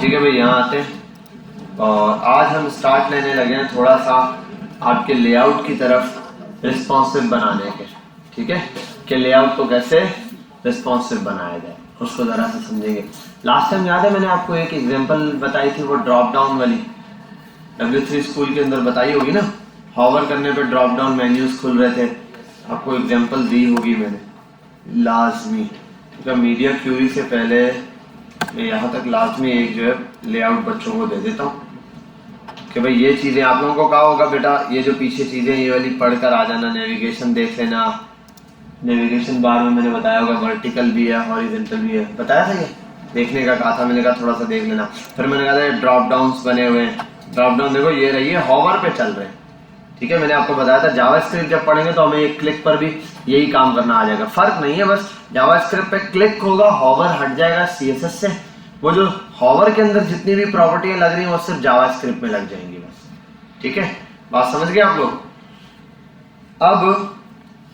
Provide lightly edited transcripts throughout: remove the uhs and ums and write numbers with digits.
ठीक है भाई, यहाँ आते हैं और आज हम स्टार्ट लेने लगे हैं थोड़ा सा आपके लेआउट की तरफ रिस्पॉन्सिव बनाने के। ठीक है, कि लेआउट को कैसे रिस्पॉन्सिव बनाया जाए उसको ज़रा सा समझेंगे। लास्ट टाइम याद है मैंने आपको एक एग्जांपल बताई थी, वो ड्रॉप डाउन वाली, W3 स्कूल के अंदर बताई होगी ना, हॉवर करने पे ड्रॉप डाउन मेन्यूज खुल रहे थे, आपको एग्जांपल दी होगी मैंने लाजमी। ठीक है, मीडिया क्यूरी से पहले मैं यहाँ तक लाजमी एक जो है लेआउट बच्चों को दे देता हूँ कि भाई ये चीज़ें आप लोगों को कहा होगा बेटा ये जो पीछे चीज़ें ये वाली पढ़कर आ जाना, नेविगेशन देख लेना। नेविगेशन बार में मैंने बताया होगा वर्टिकल भी है हॉरिजॉन्टल भी है, बताया था ये देखने का कहा था मैंने, कहा थोड़ा सा देख लेना। फिर मैंने कहा था ड्रॉप डाउन्स बने हुए हैं, ड्रॉप डाउन देखो ये रही है, हॉवर पे चल रहे हैं। ठीक है, मैंने आपको बताया था जावास्क्रिप्ट जब पढ़ेंगे तो हमें एक क्लिक पर भी यही काम करना आ जाएगा, फर्क नहीं है, बस जावास्क्रिप्ट पे क्लिक होगा हॉवर हट जाएगा CSS से, वो जो हॉवर के अंदर जितनी भी प्रॉपर्टियां लग रही हैं वो सिर्फ जावास्क्रिप्ट में लग जाएंगी बस। ठीक है, बात समझ गए आप लोग। अब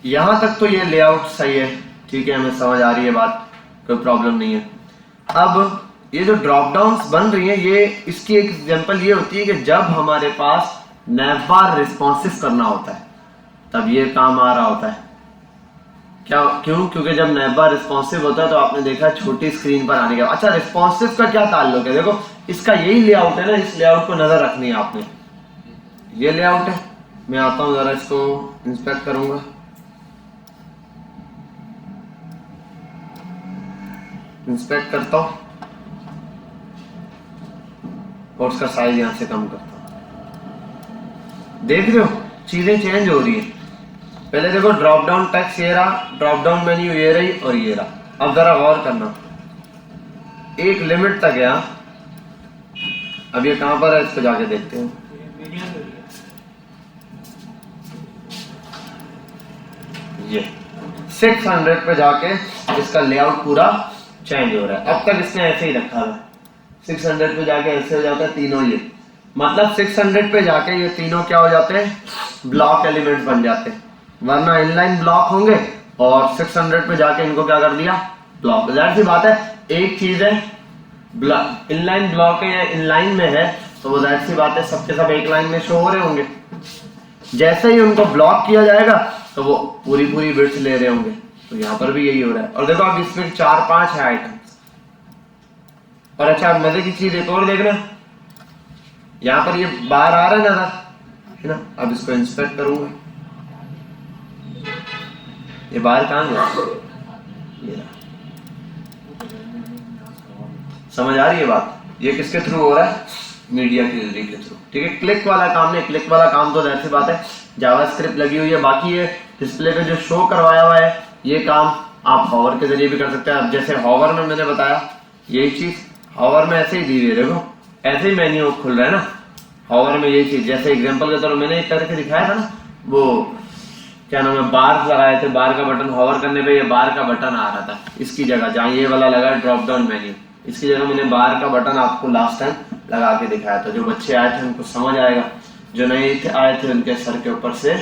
यहां तक तो ये लेआउट सही है, ठीक है, हमें समझ आ रही है बात, कोई प्रॉब्लम नहीं है। अब ये जो ड्रॉप डाउन्स बन रही हैं, ये इसकी एक एग्जांपल ये होती है कि जब हमारे पास नैवबार रिस्पॉन्सिव करना होता है तब ये काम आ रहा होता है। क्या क्यों? क्योंकि जब नैवबार रिस्पॉन्सिव होता है तो आपने देखा छोटी स्क्रीन पर आने के बाद। अच्छा, रिस्पॉन्सिव का क्या ताल्लुक है? देखो इसका यही लेआउट है ना, इस लेआउट को नजर रखनी है आपने, ये लेआउट है। मैं आता हूं जरा इसको इंस्पेक्ट करूंगा, इंस्पेक्ट करता हूं और उसका साइज यहां से कम करता हूं। देख रहे हो चीजें चेंज हो रही है। पहले देखो ड्रॉप डाउन टेक्स्ट ये रहा, ड्रॉप डाउन मेन्यू ये रही और ये रहा। अब जरा गौर करना, एक लिमिट तक गया, अब ये कहां पर है इसको जाके देखते हैं। ये 600 पे जाके इसका लेआउट पूरा चेंज हो रहा है। अब तक इसने ऐसे ही रखा है, 600 पे जाके ऐसे हो जाता है तीनों, ये मतलब 600 पे जाके ये तीनों क्या हो जाते हैं, ब्लॉक एलिमेंट बन जाते हैं, वरना इनलाइन ब्लॉक होंगे और 600 पे जाके इनको क्या कर दिया, ब्लॉक। जाहिर सी बात है, एक चीज है इनलाइन ब्लॉक है या इनलाइन में है तो वो जाहिर सी बात है सबके सब एक लाइन में शो हो रहे होंगे। जैसे ही उनको ब्लॉक किया जाएगा तो वो पूरी पूरी विड्थ ले रहे होंगे, तो यहाँ पर भी यही हो रहा है। और देखो अब इसमें 4-5 है आइटम। और अच्छा मजे की चीज एक और देखना, यहाँ पर ये बार आ रहा है नजर, है ना। अब इसको इंस्पेक्ट करूंगा, ये बाहर कहां गया, ये समझ आ रही है बात। ये किसके थ्रू हो रहा है, मीडिया क्यूरी के थ्रू। ठीक है, क्लिक वाला काम नहीं, क्लिक वाला काम तो जाहिर सी बात है जावास्क्रिप्ट लगी हुई है। बाकी ये डिस्प्ले पे जो शो करवाया हुआ है ये काम आप हॉवर के जरिए भी कर सकते हैं। अब जैसे हॉवर में मैंने बताया यही चीज, हॉवर में ऐसे ही दी हुई है, देखो ऐसे ही मेन्यू खुल रहा है ना हॉवर में, यही चीज। जैसे एग्जांपल के तौर पर मैंने एक करके दिखाया था ना, वो क्या नाम है, बार लगाए थे, बार का बटन हॉवर करने पे ये बार का बटन आ रहा था, इसकी जगह जहाँ ये वाला लगा ड्रॉप डाउन मेन्यू, इसकी जगह मैंने बार का बटन आपको लास्ट टाइम लगा के दिखाया था। जो बच्चे आए थे उनको समझ आएगा, जो नहीं आए थे उनके सर के ऊपर से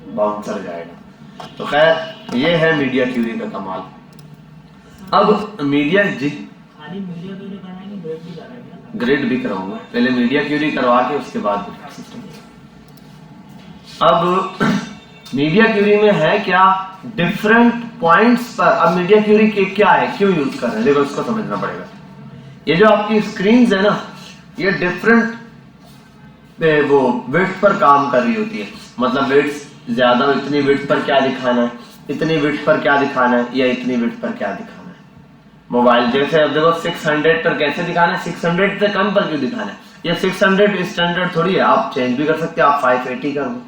बाउंसर जाएगा। तो खैर ये है मीडिया क्यूरी का कमाल। अब मीडिया जी ग्रिड भी कराऊंगा, पहले मीडिया क्यूरी करवा के उसके बाद सिस्टम। अब मीडिया क्यूरी में है क्या, डिफरेंट पॉइंट्स पर। अब मीडिया क्यूरी के क्या है, क्यों यूज कर रहे हैं, देखो इसको समझना पड़ेगा। ये जो आपकी स्क्रीन्स है ना, ये डिफरेंट वो विड्थ पर काम कर रही होती है। मतलब विड्थ ज्यादा, इतनी विड्थ पर क्या दिखाना है, इतनी विड्थ पर क्या दिखाना है, या इतनी विड्थ पर क्या दिखाना है। मोबाइल जैसे अब देखो 600 पर कैसे दिखाना है, 600 से कम पर क्यों दिखाना है। ये 600 स्टैंडर्ड थोड़ी है, आप चेंज भी कर सकते हैं। आप 580 कर दो,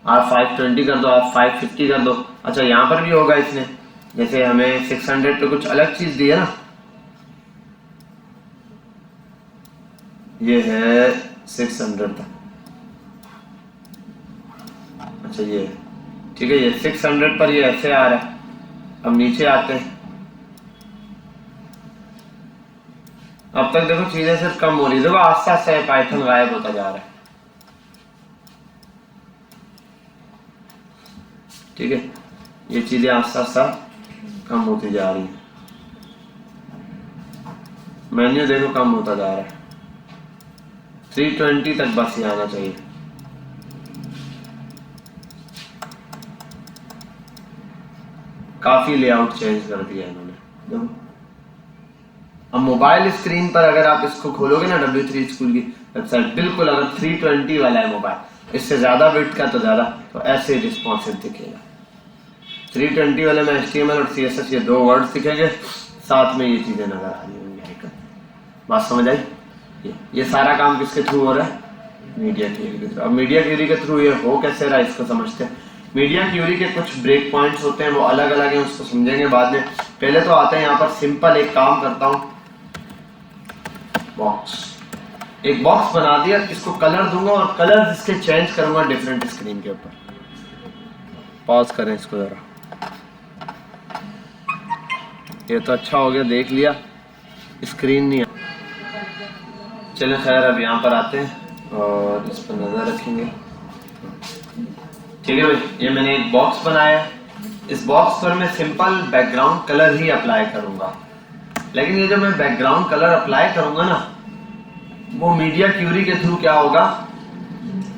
आप 520 कर दो, आप 550 कर दो। अच्छा यहाँ पर भी होगा इसने, जैसे हमें 600 पे कुछ अलग चीज दी है ना, ये है 600 तक। अच्छा ये ठीक है, ये 600 पर ये ऐसे आ रहा है। अब नीचे आते हैं, अब तक देखो चीजें सिर्फ कम हो रही है, देखो आस्ते आस्ते पाइथन गायब होता जा रहा है। ठीक है, ये चीजें आस्ते आस्ते कम होती जा रही है। मेन्यू देखो कम होता जा रहा है, 320 तक बस ही आना चाहिए। काफी लेआउट चेंज कर दिया इन्होंने। देखो अब मोबाइल स्क्रीन पर अगर आप इसको खोलोगे ना W3 स्कूल की वेबसाइट, बिल्कुल अगर 320 वाला है मोबाइल, इससे ज्यादा बिट का तो ज्यादा, तो ऐसे रिस्पॉन्सिव दिखेगा। 320 वाले में HTML और CSS ये दो वर्ड्स दिखेंगे, साथ में ये चीजें नजर आ रही होंगी। बात समझ आई? ये सारा काम किसके थ्रू हो रहा है? मीडिया क्यूरी के थ्रू। अब मीडिया क्यूरी के थ्रू ये हो कैसे रहा है इसको समझते हैं। मीडिया क्यूरी के कुछ ब्रेक पॉइंट्स होते हैं, वो अलग अलग हैं, उसको समझेंगे बाद में। पहले तो आते हैं यहाँ पर, सिंपल एक काम करता हूँ, बॉक्स, एक बॉक्स बना दिया, इसको कलर दूंगा और कलर इसके चेंज करूंगा डिफरेंट स्क्रीन के ऊपर। पॉज करें इसको जरा, ये तो अच्छा हो गया, देख लिया, स्क्रीन नहीं। चलिए खैर अब यहाँ पर आते हैं और इस पर नजर रखेंगे। ठीक है भाई, ये मैंने एक बॉक्स बनाया, इस बॉक्स पर मैं सिंपल बैकग्राउंड कलर ही अप्लाई करूंगा, लेकिन ये जो मैं बैकग्राउंड कलर अप्लाई करूंगा ना, वो मीडिया क्यूरी के थ्रू क्या होगा?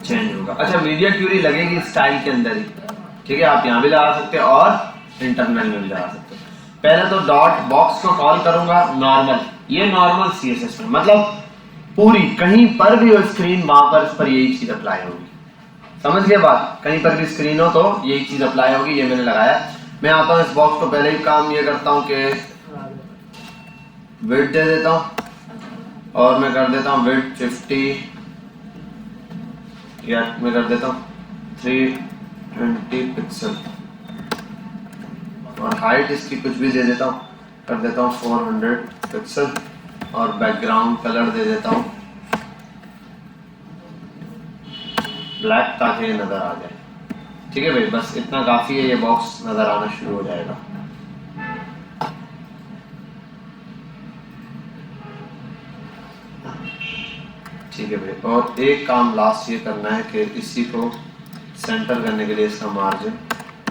चेंज होगा। अच्छा, मीडिया क्यूरी लगेगी स्टाइल के अंदर ही, ठीक है, आप यहाँ भी लगा सकते हैं और इंटरनल में भी लगा सकते हैं। पहले तो डॉट बॉक्स को कॉल करूंगा नॉर्मल, ये नॉर्मल CSS में, मतलब पूरी कहीं पर भी हो स्क्रीन, वहां पर इस पर यही चीज अप्लाई होगी। समझ गए बात? कहीं पर भी स्क्रीन हो तो यही चीज अप्लाई होगी। ये मैंने लगाया। मैं आता हूँ इस बॉक्स को, पहले ही काम ये करता हूँ कि विड्थ दे देता हूँ और मैं कर देता हूँ विड्थ 50, या मैं कर देता हूँ 320 पिक्सल, और हाइट इसकी कुछ भी दे देता हूँ, कर देता हूँ 400 पिक्सल, और बैकग्राउंड कलर दे देता हूँ ब्लैक, ताकि नजर आ जाए। ठीक है भाई, बस इतना काफी है, ये बॉक्स नजर आना शुरू हो जाएगा। ठीक है भाई, और एक काम लास्ट ये करना है कि इसी को सेंटर करने के लिए इसका मार्जिन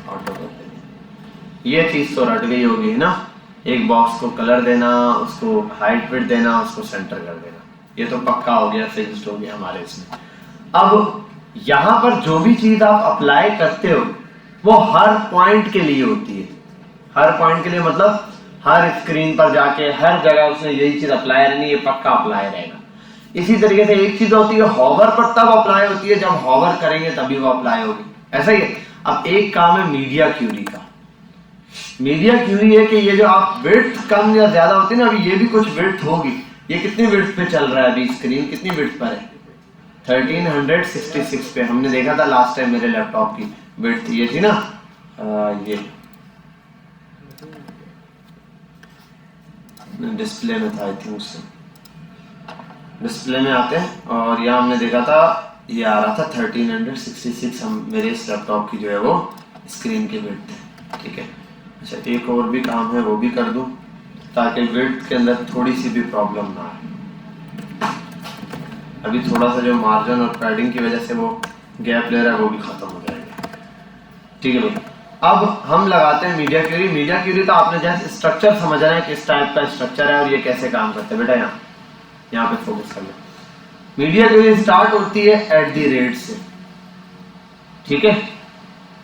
ऑटो कर देंगे। ये चीज तो रट गई होगी ना, एक बॉक्स को कलर देना, उसको हाइट विड्थ देना, उसको सेंटर कर देना, ये तो पक्का हो गया, फिक्स्ड हो गया हमारे इसमें। अब यहाँ पर जो भी चीज आप अप्लाई करते हो वो हर पॉइंट के लिए होती है। हर पॉइंट के लिए मतलब हर स्क्रीन पर जाके हर जगह उसने यही चीज अप्लाई रहनी, ये पक्का अप्लाई रहेगा। इसी तरीके से एक चीज होती है हॉवर पर, तब अप्लाई होती है जब हॉवर करेंगे तभी वो अप्लाई होगी, ऐसा ही है। अब एक काम है मीडिया क्यूरी का। मीडिया क्यूरी है कि ये जो आप विड्थ कम या ज्यादा होती है ना, अभी ये भी कुछ विड्थ होगी। ये कितनी विड्थ पे चल रहा है अभी? स्क्रीन कितनी विड्थ पर है? 1366 पे। हमने देखा था लास्ट टाइम मेरे लैपटॉप की विड्थ ये थी ना, ये डिस्प्ले में था, आई थिंक से डिस्प्ले में आते हैं, और यहाँ हमने देखा था ये आ रहा था 1366। हम मेरे इस लैपटॉप की जो है वो स्क्रीन की विड्थ है। ठीक है, अच्छा एक और भी काम है, वो भी कर दूं ताकि विड्थ के अंदर थोड़ी सी भी प्रॉब्लम ना आए। अभी थोड़ा सा जो मार्जिन और पैडिंग की वजह से वो गैप ले रहा है, वो भी खत्म हो जाएगा। ठीक है भाई, अब हम लगाते हैं मीडिया क्यूरी। मीडिया क्यूरी का आपने जैसे स्ट्रक्चर समझना है, किस टाइप का स्ट्रक्चर है और ये कैसे काम करते हैं। बेटा यहाँ पे फोकस कर लो। मीडिया क्यूरी स्टार्ट होती है @ से। ठीक है,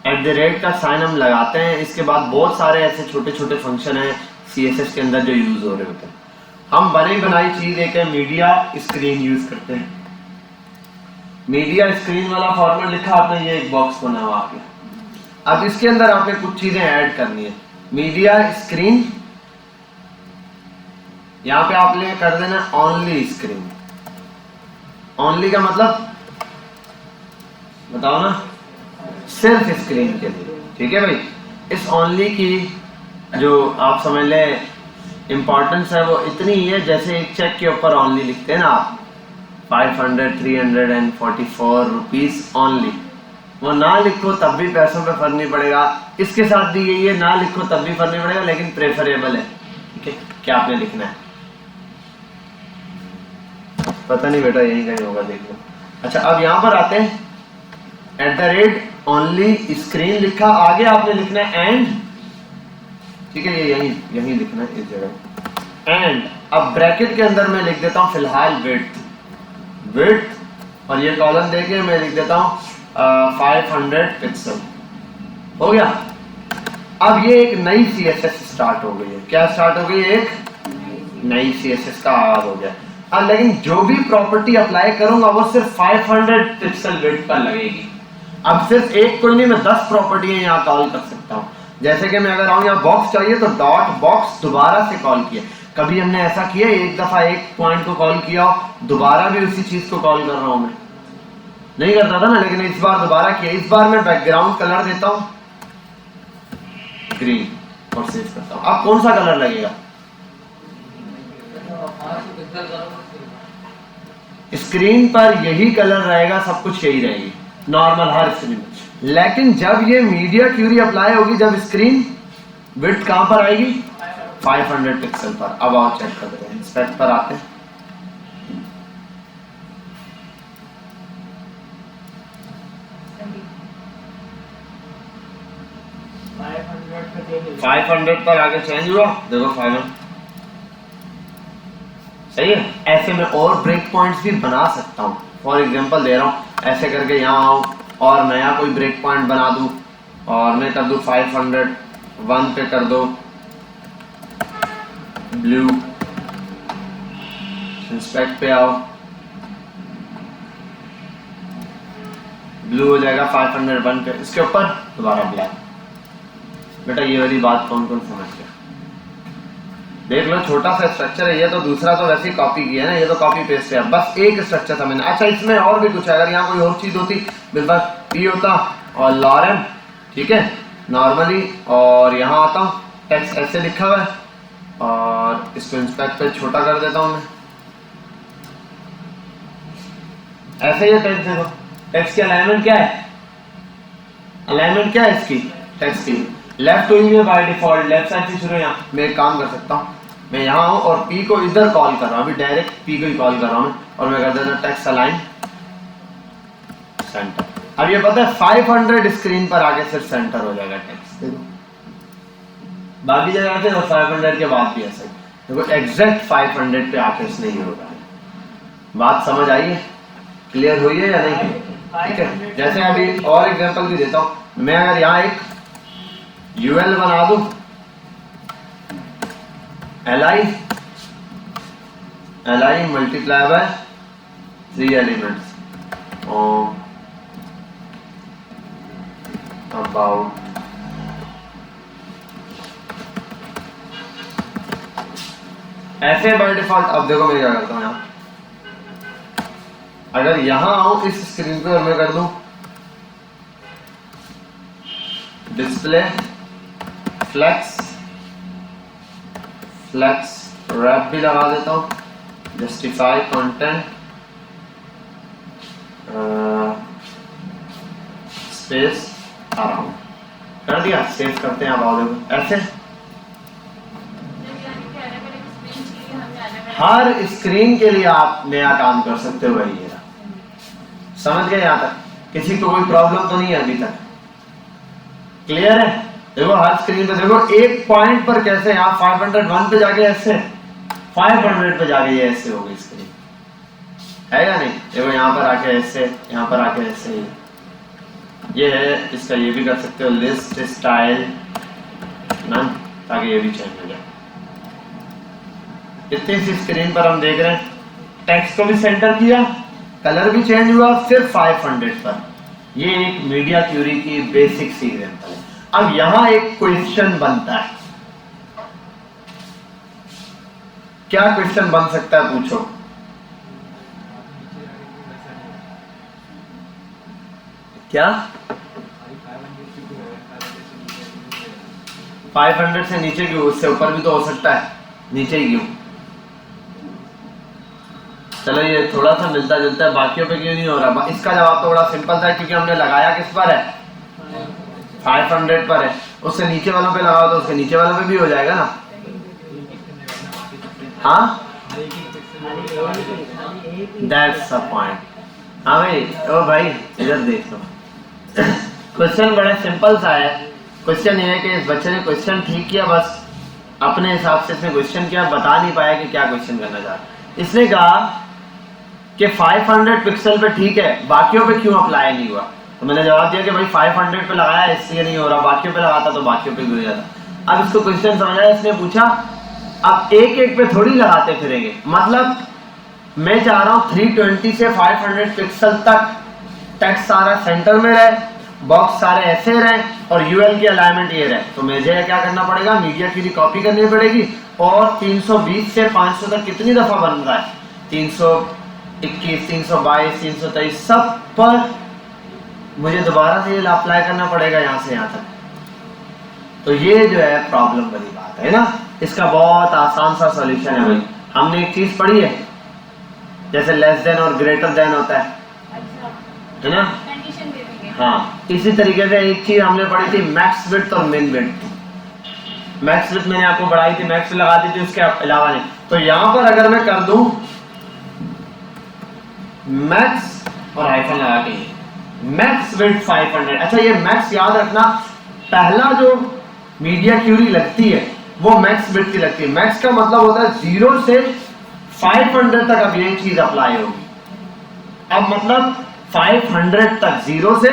@ का साइन हम लगाते हैं। इसके बाद बहुत सारे ऐसे छोटे छोटे फंक्शन हैं CSS के अंदर जो यूज हो रहे होते हैं। हम बनी बनाई चीज एक है मीडिया स्क्रीन यूज करते हैं। मीडिया स्क्रीन वाला फॉर्मेट लिखा आपने, ये एक बॉक्स बना हुआ आ गया। अब इसके अंदर आपने कुछ चीजें ऐड करनी है। मीडिया स्क्रीन, यहां पे आपने कर देना ओनली स्क्रीन। ओनली का मतलब बताओ ना, सिर्फ स्क्रीन के लिए। ठीक है भाई, इस ओनली की जो आप समझ ले इंपॉर्टेंस है वो इतनी ही है, जैसे एक चेक के ऊपर ओनली लिखते हैं ना आप, 500 रुपीज ओनली, वो ना लिखो तब भी पैसों पे फर्क नहीं पड़ेगा। इसके साथ दी गई है, ना लिखो तब भी फर्क नहीं पड़ेगा, लेकिन प्रेफरेबल है। ठीक है, क्या आपने लिखना है पता नहीं बेटा, यही कहीं होगा, देख लो। अच्छा अब यहां पर आते हैं, @ओनली स्क्रीन लिखा, आगे आपने लिखना है एंड। ठीक है, ये यही लिखना है इस जगह, एंड अब ब्रैकेट के अंदर मैं लिख देता हूँ फिलहाल विड्थ और ये कॉलम देके मैं लिख देता हूँ 500 पिक्सल। हो गया। अब ये एक नई CSS स्टार्ट हो गई है। क्या स्टार्ट हो गई? एक नई CSS का आगाज हो गया। अब लेकिन जो भी प्रॉपर्टी अप्लाई करूंगा वो सिर्फ 500 पिक्सल विड्थ पर लगेगी। अब सिर्फ एक कोई नहीं, मैं 10 प्रॉपर्टी यहाँ कॉल कर सकता हूँ। जैसे कि मैं अगर आऊँ यहाँ बॉक्स चाहिए तो डॉट बॉक्स दोबारा से कॉल किया। कभी हमने ऐसा किया एक दफा एक पॉइंट को कॉल किया हो दोबारा भी उसी चीज को कॉल कर रहा हूं? मैं नहीं करता था ना, लेकिन इस बार दोबारा किया। इस बार मैं बैकग्राउंड कलर देता हूं ग्रीन और सेव करता हूं। अब कौन सा कलर लगेगा? स्क्रीन पर यही कलर रहेगा, सब कुछ यही रहेगी नॉर्मल हर स्क्रीन पर। लेकिन जब ये मीडिया क्यूरी अप्लाई होगी, जब स्क्रीन विड्थ कहां पर आएगी? 500 पिक्सल पर। अब आओ चेक करते हैं, इंस्पेक्ट पर आते हैं। फाइव 500 पर आगे चेंज हुआ, देखो 500 सही है। ऐसे में और ब्रेक पॉइंट्स भी बना सकता हूँ। फॉर एग्जांपल दे रहा हूँ, ऐसे करके यहाँ आऊँ और नया कोई ब्रेक पॉइंट बना दूँ और मैं कर दूँ 501 पे कर दो ब्लू। इंस्पेक्ट पे आओ, ब्लू हो जाएगा 501 पे। इसके ऊपर दोबारा ब्लैक। बेटा ये वाली बात कौन कौन समझ गया? देख लो, छोटा सा स्ट्रक्चर है ये, तो दूसरा तो वैसे ही कॉपी किया है ना, ये तो कॉपी पेस्ट है। बस एक स्ट्रक्चर था मैंने। अच्छा इसमें और भी कुछ है, अगर यहाँ कोई और चीज होती मेरे पास पी होता और लॉरेम, ठीक है नॉर्मली, और यहाँ आता हूँ टेक्स्ट ऐसे लिखा हुआ है और इसको इंस्पेक्ट पे छोटा कर देता हूँ मैं। ऐसे ही टेक्स्ट देखो, टेक्स्ट की अलाइनमेंट क्या है? अलाइनमेंट क्या है इसकी? टेक्स्ट की लेफ्ट हुई है बाय डिफॉल्ट, लेफ्ट साइड से शुरू। यहाँ मैं एक काम कर सकता हूँ, मैं यहाँ हूँ और पी को इधर कॉल कर रहा हूँ, अभी डायरेक्ट पी को ही कॉल कर रहा हूँ और मैं कर देता हूँ टेक्स्ट अलाइन सेंटर। अब ये पता है 500 स्क्रीन पर आके सिर्फ सेंटर हो जाएगा टेक्स्ट। देखो बाकी जगह से 500 के बाद भी ऐसा ही देखो एग्जैक्ट 500 पे आके इसने ये हो रहा है। बात समझ आई है? क्लियर हुई है या नहीं? ठीक है। जैसे अभी और एग्जांपल भी देता हूँ, मैं अगर यहाँ एक यूएल बना दूं, li multiply by 3 elements about ऐसे बाय डिफॉल्ट। अब देखो मैं क्या करता हूँ, यहाँ अगर यहां आऊं इस स्क्रीन पे और मैं कर दूं डिस्प्ले फ्लेक्स रैप भी लगा देता हूं, जस्टिफाई कंटेंट स्पेस अराउंड कर दिया। सेव करते हैं। अब आओ देखो ऐसे हर स्क्रीन के लिए आप नया काम कर सकते हो। भाई ये समझ गए? यहाँ तक किसी को कोई प्रॉब्लम तो नहीं है अभी तक? क्लियर है? देखो हर स्क्रीन पे देखो एक पॉइंट पर कैसे यहाँ 501 पे जाके ऐसे 500 पे जाके ये ऐसे हो गई स्क्रीन, है या नहीं? देखो यहाँ पर आके ऐसे, यहाँ पर आके ऐसे ये है। इसका ये भी कर सकते हो लिस्ट स्टाइल नन, ताकि ये भी चेंज हो जाए। इतनी सी स्क्रीन पर हम देख रहे हैं, टेक्स्ट को भी सेंटर किया, कलर भी चेंज हुआ सिर्फ 500 पर। ये एक मीडिया क्यूरी की बेसिक सी एग्जांपल है। अब यहां एक क्वेश्चन बनता है। क्या क्वेश्चन बन सकता है? पूछो। क्या 500 से नीचे क्यों? उससे ऊपर भी तो हो सकता है, नीचे ही क्यों? चलो ये थोड़ा सा मिलता जुलता है, बाकियों पे क्यों नहीं हो रहा? इसका जवाब तो बड़ा सिंपल था, क्योंकि हमने लगाया किस पर है? 500 पर है। उससे नीचे वालों पे लगाओ तो उसके नीचे वालों पे भी हो जाएगा ना। हाँ दैट्स द पॉइंट। हाँ भाई, ओ भाई इधर देख लो। क्वेश्चन बड़ा सिंपल सा है। क्वेश्चन ये है कि इस बच्चे ने क्वेश्चन ठीक किया, बस अपने हिसाब से इसने क्वेश्चन किया, बता नहीं पाया कि क्या क्वेश्चन करना चाह रहा। इसने कहा कि 500 पिक्सल पे ठीक है, बाकियों पे क्यों अप्लाई नहीं हुआ? तो मैंने जवाब दिया कि भाई 500 पे लगाया इसलिए नहीं हो रहा, बाकियों पे लगाता तो बाकियों पे भी हो जाता। अब इसको क्वेश्चन समझ आया, इसने पूछा अब एक एक पे थोड़ी लगाते फिरेंगे, मतलब मैं चाह रहा हूँ 320 से 500 पिक्सल तक टेक्स्ट सारा सेंटर में रहे, बॉक्स सारे ऐसे रहे और यूएल की अलाइनमेंट ये रहे। तो मुझे क्या करना पड़ेगा, मीडिया की कॉपी करनी पड़ेगी। और 320 से 500 तक कितनी दफा बन रहा है, 321, 322, 323, सब पर मुझे दोबारा से ये अप्लाई करना पड़ेगा यहाँ से यहाँ तक। तो ये जो है प्रॉब्लम वाली बात है ना। इसका बहुत आसान सा सॉल्यूशन है भाई। हमने एक चीज पढ़ी है, जैसे लेस देन और ग्रेटर देन होता है, है ना? कंडीशन दे देंगे। हाँ, इसी तरीके से एक चीज हमने पढ़ी थी मैक्स विड्थ और मिन विड्थ। मैक्स विड्थ मैंने आपको बढ़ाई थी, मैक्स लगा दी थी, उसके अलावा नहीं। तो यहां पर अगर मैं कर दूं मैक्स और हाइफन लगा के मैक्स विड्थ 500। अच्छा, ये मैक्स याद रखना, पहला जो मीडिया क्यूरी लगती है वो मैक्स विड्थ की लगती है। मैक्स का मतलब होता है 0 से 500 तक अब ये चीज अप्लाई होगी। अब मतलब 500 तक, 0 से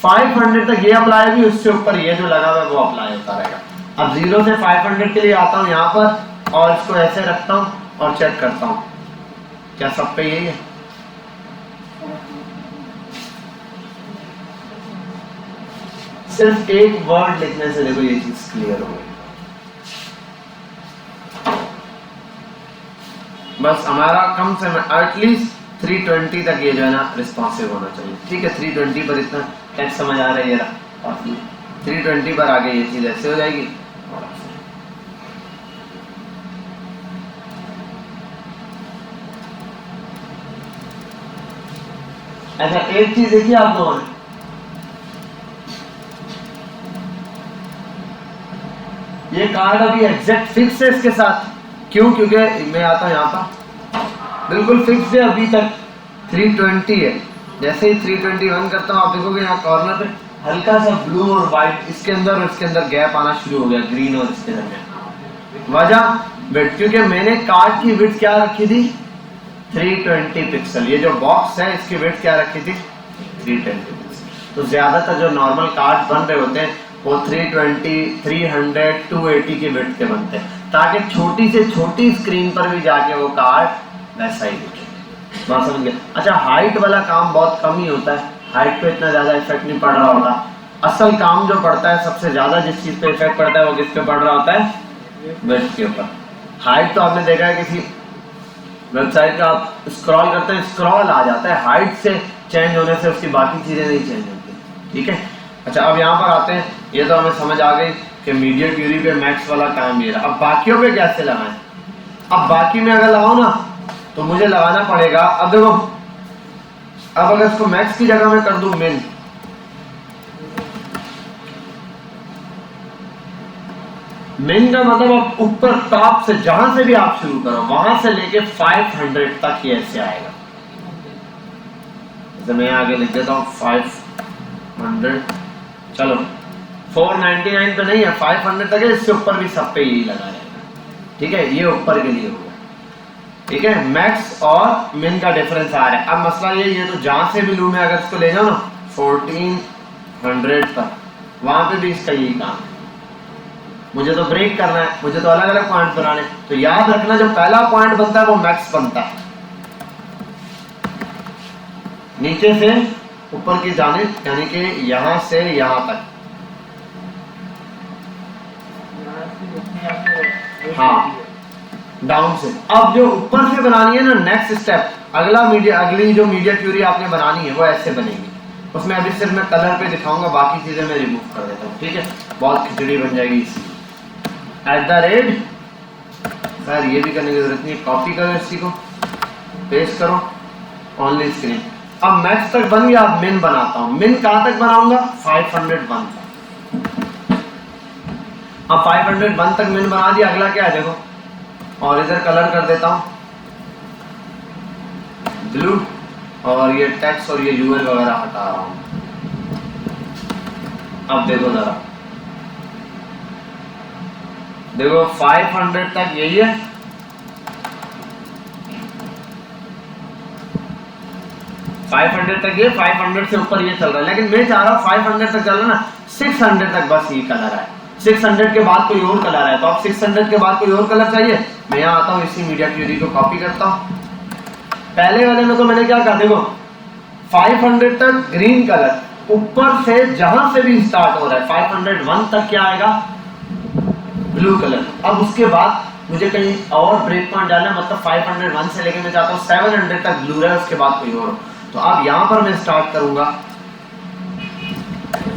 500 तक ये अप्लाई होगी, उससे ऊपर ये जो लगा हुआ है वो अप्लाई होता रहेगा। अब 0 से 500 के लिए आता हूं यहां पर और इसको ऐसे रखता हूं और चेक करता हूं क्या सब पे यही है। सिर्फ एक वर्ड लिखने से देखो ये चीज क्लियर हो गई। बस हमारा कम से कम एटलीस्ट 320 तक ये जो है ना रिस्पॉन्सिव होना चाहिए। ठीक है, 320 पर इतना टेक्स्ट समझ आ रहा है, ये 320 पर आगे ये चीज ऐसे हो जाएगी। अच्छा, एक चीज देखिए आप लोगों ने, ये कार्ड अभी एग्जैक्ट फिक्स है इसके साथ। क्यों? क्योंकि मैं आता हूं यहां पर, बिल्कुल फिक्स है अभी तक 320 है। जैसे ही 321 करता हूं आप देखोगे यहाँ कॉर्नर पे हल्का सा ब्लू और व्हाइट, इसके अंदर और इसके अंदर गैप आना शुरू हो गया, ग्रीन और इसके दरमियान। वजह विड्थ, क्योंकि मैंने कार्ड की विड्थ क्या रखी थी 320 पिक्सल। ये जो बॉक्स है इसकी विड्थ क्या रखी थी 320 पिक्सल। तो ज्यादातर जो नॉर्मल कार्ड बन रहे होते हैं वो 320, 300, 280 के विड्थ के बनते हैं, ताकि छोटी से छोटी स्क्रीन पर भी जाके वो कार्ड वैसा ही दिखे। बात समझ गए? अच्छा, हाइट वाला काम बहुत कम ही होता है, हाइट पे इतना ज्यादा इफेक्ट नहीं पड़ रहा होता। असल काम जो पड़ता है, सबसे ज्यादा जिस चीज पे इफेक्ट पड़ता है वो किस पे पड़ रहा होता है, विड्थ के ऊपर। हाइट तो आपने देखा है किसी वेबसाइट का आप स्क्रॉल करते हैं, स्क्रॉल आ जाता है, हाइट से चेंज होने से उसकी बाकी चीजें नहीं चेंज होती। ठीक है, अच्छा अब यहाँ पर आते हैं, ये तो हमें समझ आ गई कि मीडिया क्यूरी पे मैक्स वाला काम ये रहा। अब बाकियों पे कैसे लगाएं? अब बाकी में अगर लगाओ ना तो मुझे लगाना पड़ेगा, अब देखो, अब अगर इसको मैक्स की जगह में कर दूं मिन, मिन का मतलब आप ऊपर टॉप से जहां से भी आप शुरू करो वहां से लेके 500 तक ये ऐसे आएगा। जैसे मैं आगे लिख देता हूं 500, चलो 499 पे नहीं है, 500 तक है, इससे ऊपर भी सब पे यही लगा रहेगा। ठीक है, ये ऊपर के लिए होगा। ठीक है, मैक्स और मिन का डिफरेंस आ रहा है। अब मसला ये तो जहां से भी लूं मैं, अगर इसको ले जाओ ना 1400 तक, वहां पे भी इसका यही काम है। मुझे तो ब्रेक करना है, मुझे तो अलग अलग पॉइंट बनाने, तो याद रखना जो पहला पॉइंट बनता है वो मैक्स बनता है, नीचे से ऊपर की जानिब, यानी कि यहां से यहां तक। हाँ, डाउन से। अब जो ऊपर से बनानी है ना, नेक्स्ट स्टेप, अगली जो मीडिया क्यूरी आपने बनानी है वो ऐसे बनेगी। उसमें अभी सिर्फ मैं कलर पे दिखाऊंगा, बाकी चीजें मैं रिमूव कर देता हूँ। ठीक है, बहुत खिचड़ी बन जाएगी इसी। @ सर ये भी करने की जरूरत नहीं, कॉपी करो इसी को, पेस्ट करो, ऑनली स्क्रीन। अब मैक्स तक बन गया, अब मिन बनाता हूं। मिन कहां तक बनाऊंगा 501 तक। अब 501 तक मिन बना दिया, अगला क्या है देखो, और इधर कलर कर देता हूं ब्लू, और ये टेक्स्ट और ये यूएल वगैरह हटा रहा हूं। अब देखो जरा, देखो 500 तक यही है, 500 तक ये, 500 से ऊपर ये चल रहा है, लेकिन मैं चाह रहा हूँ 500 तक चल रहा है ना, 600 तक बस ये कलर है, 600 के बाद कोई और कलर है, तो आप 600 के बाद कोई और कलर चाहिए, मैं यहाँ आता हूँ, इसी मीडिया क्यूरी को कॉपी करता हूँ। पहले वाले में तो मैंने क्या कहा, देखो 500 तक ग्रीन कलर, ऊपर से जहां से भी स्टार्ट हो रहा है 501 तक क्या आएगा, ब्लू कलर। अब उसके बाद मुझे कहीं और ब्रेक पॉइंट डालना, मतलब 501 से लेके मैं चाहता हूँ 700 तक ब्लू रहे, उसके बाद कोई और हो। तो अब यहां पर मैं स्टार्ट करूंगा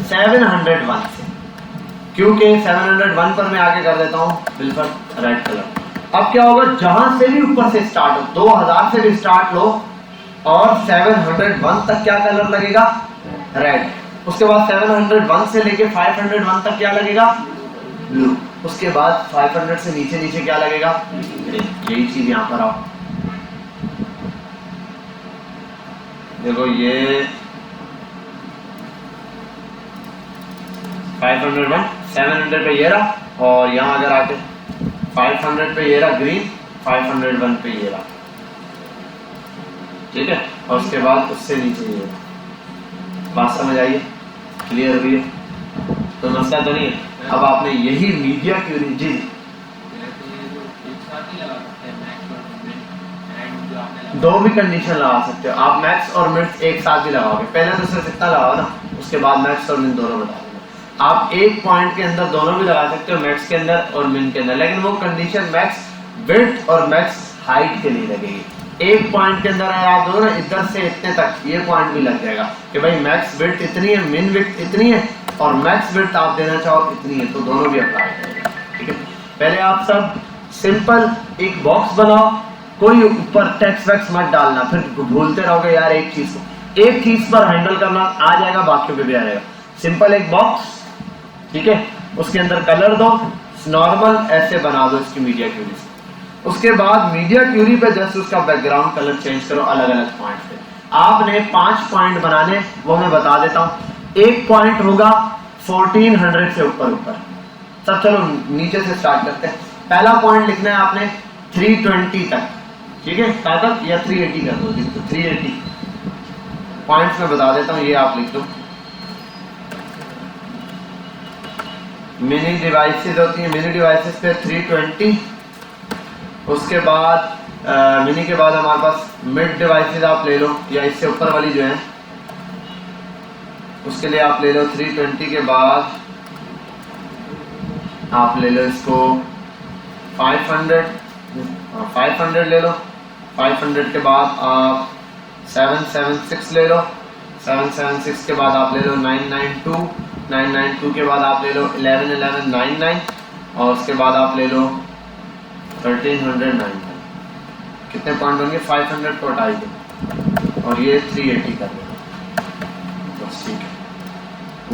701 से, क्योंकि 701 पर मैं आगे कर देता हूं बिल्कुल रेड कलर। अब क्या होगा, जहां से भी ऊपर से स्टार्ट हो, 2000 से भी स्टार्ट लो और 701 तक क्या कलर लगेगा, रेड। उसके बाद 701 से लेके 501 तक क्या लगेगा, ब्लू। उसके बाद 500 से नीचे नीचे क्या लगेगा, यही चीज यहां पर आओ, देखो ये 501, 700 पे ये रहा, और यहाँ अगर आके 500 पे ये रहा ग्रीन, 501 पे ये रहा, ठीक है। और उसके बाद उससे नीचे ये रहा। बात समझ आइए, क्लियर हुई है, तो मसला तो नहीं है। अब आपने यही मीडिया क्यूरी, जी दो भी कंडीशन लगा सकते हो आप, मैक्स और मिड एक साथ भी लगाओगे, पहले तो सिर्फ इतना लगाओ ना, उसके बाद मैक्स और मिन दोनों बता देना। आप एक पॉइंट के अंदर दोनों भी लगा सकते हो, मैक्स के अंदर और मिन के अंदर, लेकिन वो कंडीशन मैक्स विड्थ और मैक्स हाइट के लिए लगेगी। एक पॉइंट के अंदर अगर आप दो ना, इधर से इतने तक ये पॉइंट भी लग जाएगा कि भाई मैक्स विड्थ इतनी है, मिन विड्थ इतनी है, और मैक्स विड्थ आप देना चाहो इतनी है, तो दोनों भी अप्लाई करेगा, ठीक है। पहले आप सब सिंपल एक बॉक्स बनाओ, कोई ऊपर टेक्स्ट वैक्स मत डालना, फिर भूलते रहोगे यार एक चीज को, एक चीज पर हैंडल करना आ जाएगा, बाकियों पे भी आ जाएगा। सिंपल एक बॉक्स, ठीक है, उसके अंदर कलर दो, नॉर्मल ऐसे बना दो इसकी मीडिया क्यूरी से। उसके बाद मीडिया क्यूरी पे जस्ट उसका बैकग्राउंड कलर चेंज करो अलग अलग पॉइंट पे। आपने 5 पॉइंट बनाने, वो मैं बता देता हूँ। एक पॉइंट होगा 1400 से ऊपर ऊपर, सब चलो नीचे से स्टार्ट करते हैं। पहला पॉइंट लिखना है आपने 320 तक, ठीक है, कहाँ तक, या 380 कर दो, 380 पॉइंट्स में बता देता हूँ, ये आप लिख दो। मिनी डिवाइसेस होती हैं, मिनी डिवाइसेस पे 320, उसके बाद मिनी के बाद हमारे पास मिड डिवाइसेस आप ले लो, या इससे ऊपर वाली जो है उसके लिए आप ले लो 320 के बाद आप ले लो इसको 500 ले लो। 500 के बाद आप 776 ले लो, 776 के बाद आप ले लो 992 के बाद आप ले लो 1199, और उसके बाद आप ले लो 1399। कितने पॉइंट होंगे, 500 को हटा दो, और ये 380 कर देना, बस ठीक है।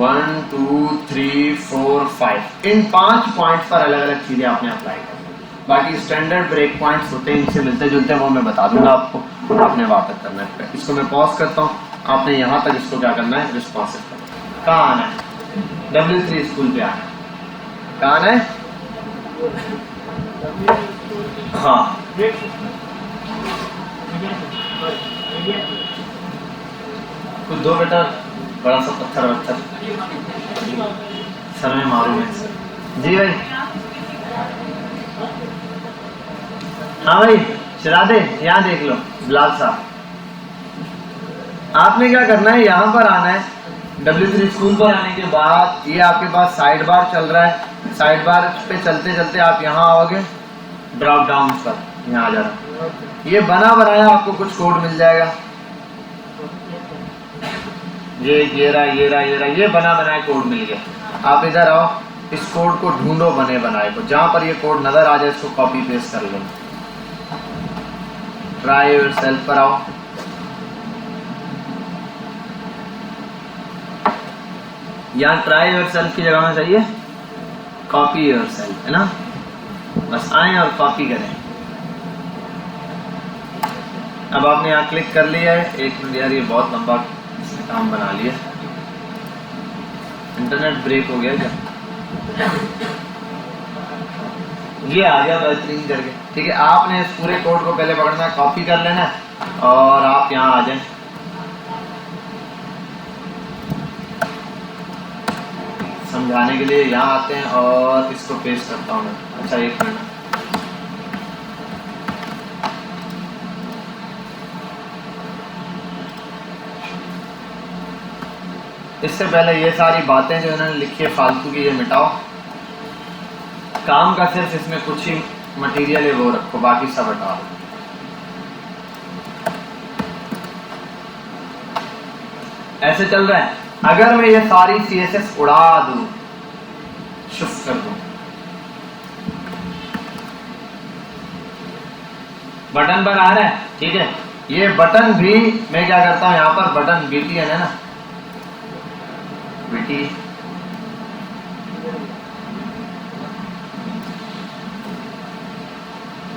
1 2 3 4 5, इन 5 पॉइंट्स पर अलग अलग चीजें आपने अप्लाई करनी। बाकी स्टैंडर्ड ब्रेक पॉइंट्स होते हैं, इनसे मिलते जुलते हैं, वो मैं बता दूंगा आपको, आपने वापस करना है। इसको मैं पॉज करता हूँ, आपने यहाँ तक इसको क्या करना है, रिस्पॉन्सिव करना है। कहाँ आना है, W3 स्कूल पे आना है। कहाँ आना है, हाँ कुछ दो बेटा, बड़ा सा पत्थर वत्थर सर में मारूं मैं। जी भाई, हाँ भाई चला दे, यहाँ देख लो बिलाल साहब। आपने क्या करना है, यहाँ पर आना है, W3 स्कूल पर आने के बाद ये आपके पास साइड बार चल रहा है, साइड बार पे चलते चलते आप यहाँ आओगे, ड्रॉप डाउन पर यहाँ आ जाना, ये बना बनाया आपको कुछ कोड मिल जाएगा, ये रहा, ये बना बनाया कोड मिल गया। आप इधर आओ, इस कोड को ढूंढो बने बनाए को, जहां पर ये कोड नजर आ जाए इसको कॉपी पेस्ट कर लो। ट्राई योरसेल्फ पर आओ, यहाँ ट्राई योरसेल्फ की जगह में चाहिए कॉपी योरसेल्फ, है ना, बस आए और कॉपी करें। अब आपने यहाँ क्लिक कर लिया है, एक मिनट यार ये बहुत लंबा काम बना लिया, इंटरनेट ब्रेक हो गया क्या, ये आ गया बेहतरीन करके। ठीक है, आपने इस पूरे कोड को पहले पकड़ना है, कॉपी कर लेना है और आप यहाँ आ जाएं। समझाने के लिए यहाँ आते हैं और इसको पेस्ट करता हूँ मैं। अच्छा एक मिनट, इससे पहले ये सारी बातें जो इन्होंने लिखी है फालतू की ये मिटाओ। काम का सिर्फ इसमें कुछ ही मटेरियल है वो रखो, बाकी सब हटा दो। ऐसे चल रहा है। अगर मैं ये सारी CSS उड़ा दूं, शिफ्ट कर दूं, बटन पर आ रहा है। ठीक है, ये बटन भी मैं क्या करता हूं, यहाँ पर बटन BTN है ना, BT,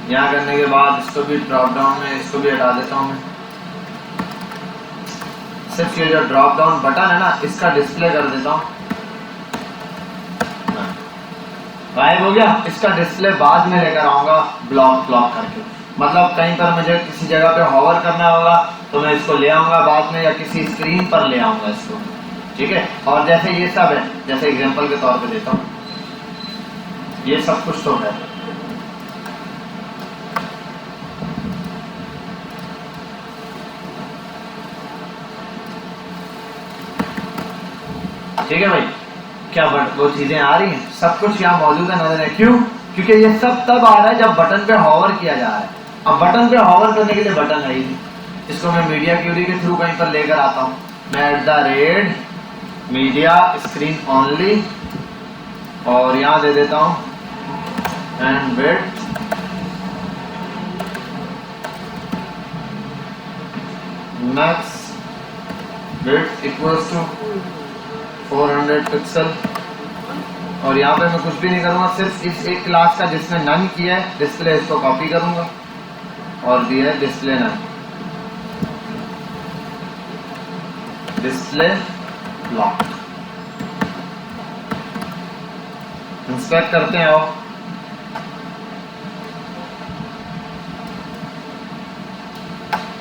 यहाँ करने के बाद इसको भी ड्रॉप डाउन में इसको भी हटा देता हूँ मैं। सिर्फ ये जो ड्रॉप डाउन बटन है ना, इसका डिस्प्ले कर देता हूँ, गायब हो गया। इसका डिस्प्ले बाद में लेकर आऊंगा ब्लॉक करके। मतलब कहीं पर मुझे किसी जगह पे हॉवर करना होगा तो मैं इसको ले आऊंगा बाद में, या किसी स्क्रीन पर ले आऊंगा इसको। ठीक है, और जैसे ये सब है, जैसे एग्जांपल के तौर पे देता हूँ, ये सब कुछ तो है। ठीक है भाई, क्या वो चीजें आ रही हैं, सब कुछ यहाँ मौजूद है, नजर है। क्यों? क्योंकि ये सब तब आ रहा है जब बटन पे हॉवर किया जा रहा है। अब बटन पे हॉवर करने के लिए बटन है ही नहीं, इसको मैं मीडिया क्यूरी के थ्रू कहीं पर लेकर आता हूँ। मैं @media screen only और यहाँ दे देता हूँ and width max width equals to 400 pixel. और यहाँ पे मैं कुछ भी नहीं करूँगा, सिर्फ इस एक क्लास का जिसने नन किया है डिस्प्ले, इसको कॉपी करूँगा और दिया है display none, display block. Inspect करते हैं, आओ।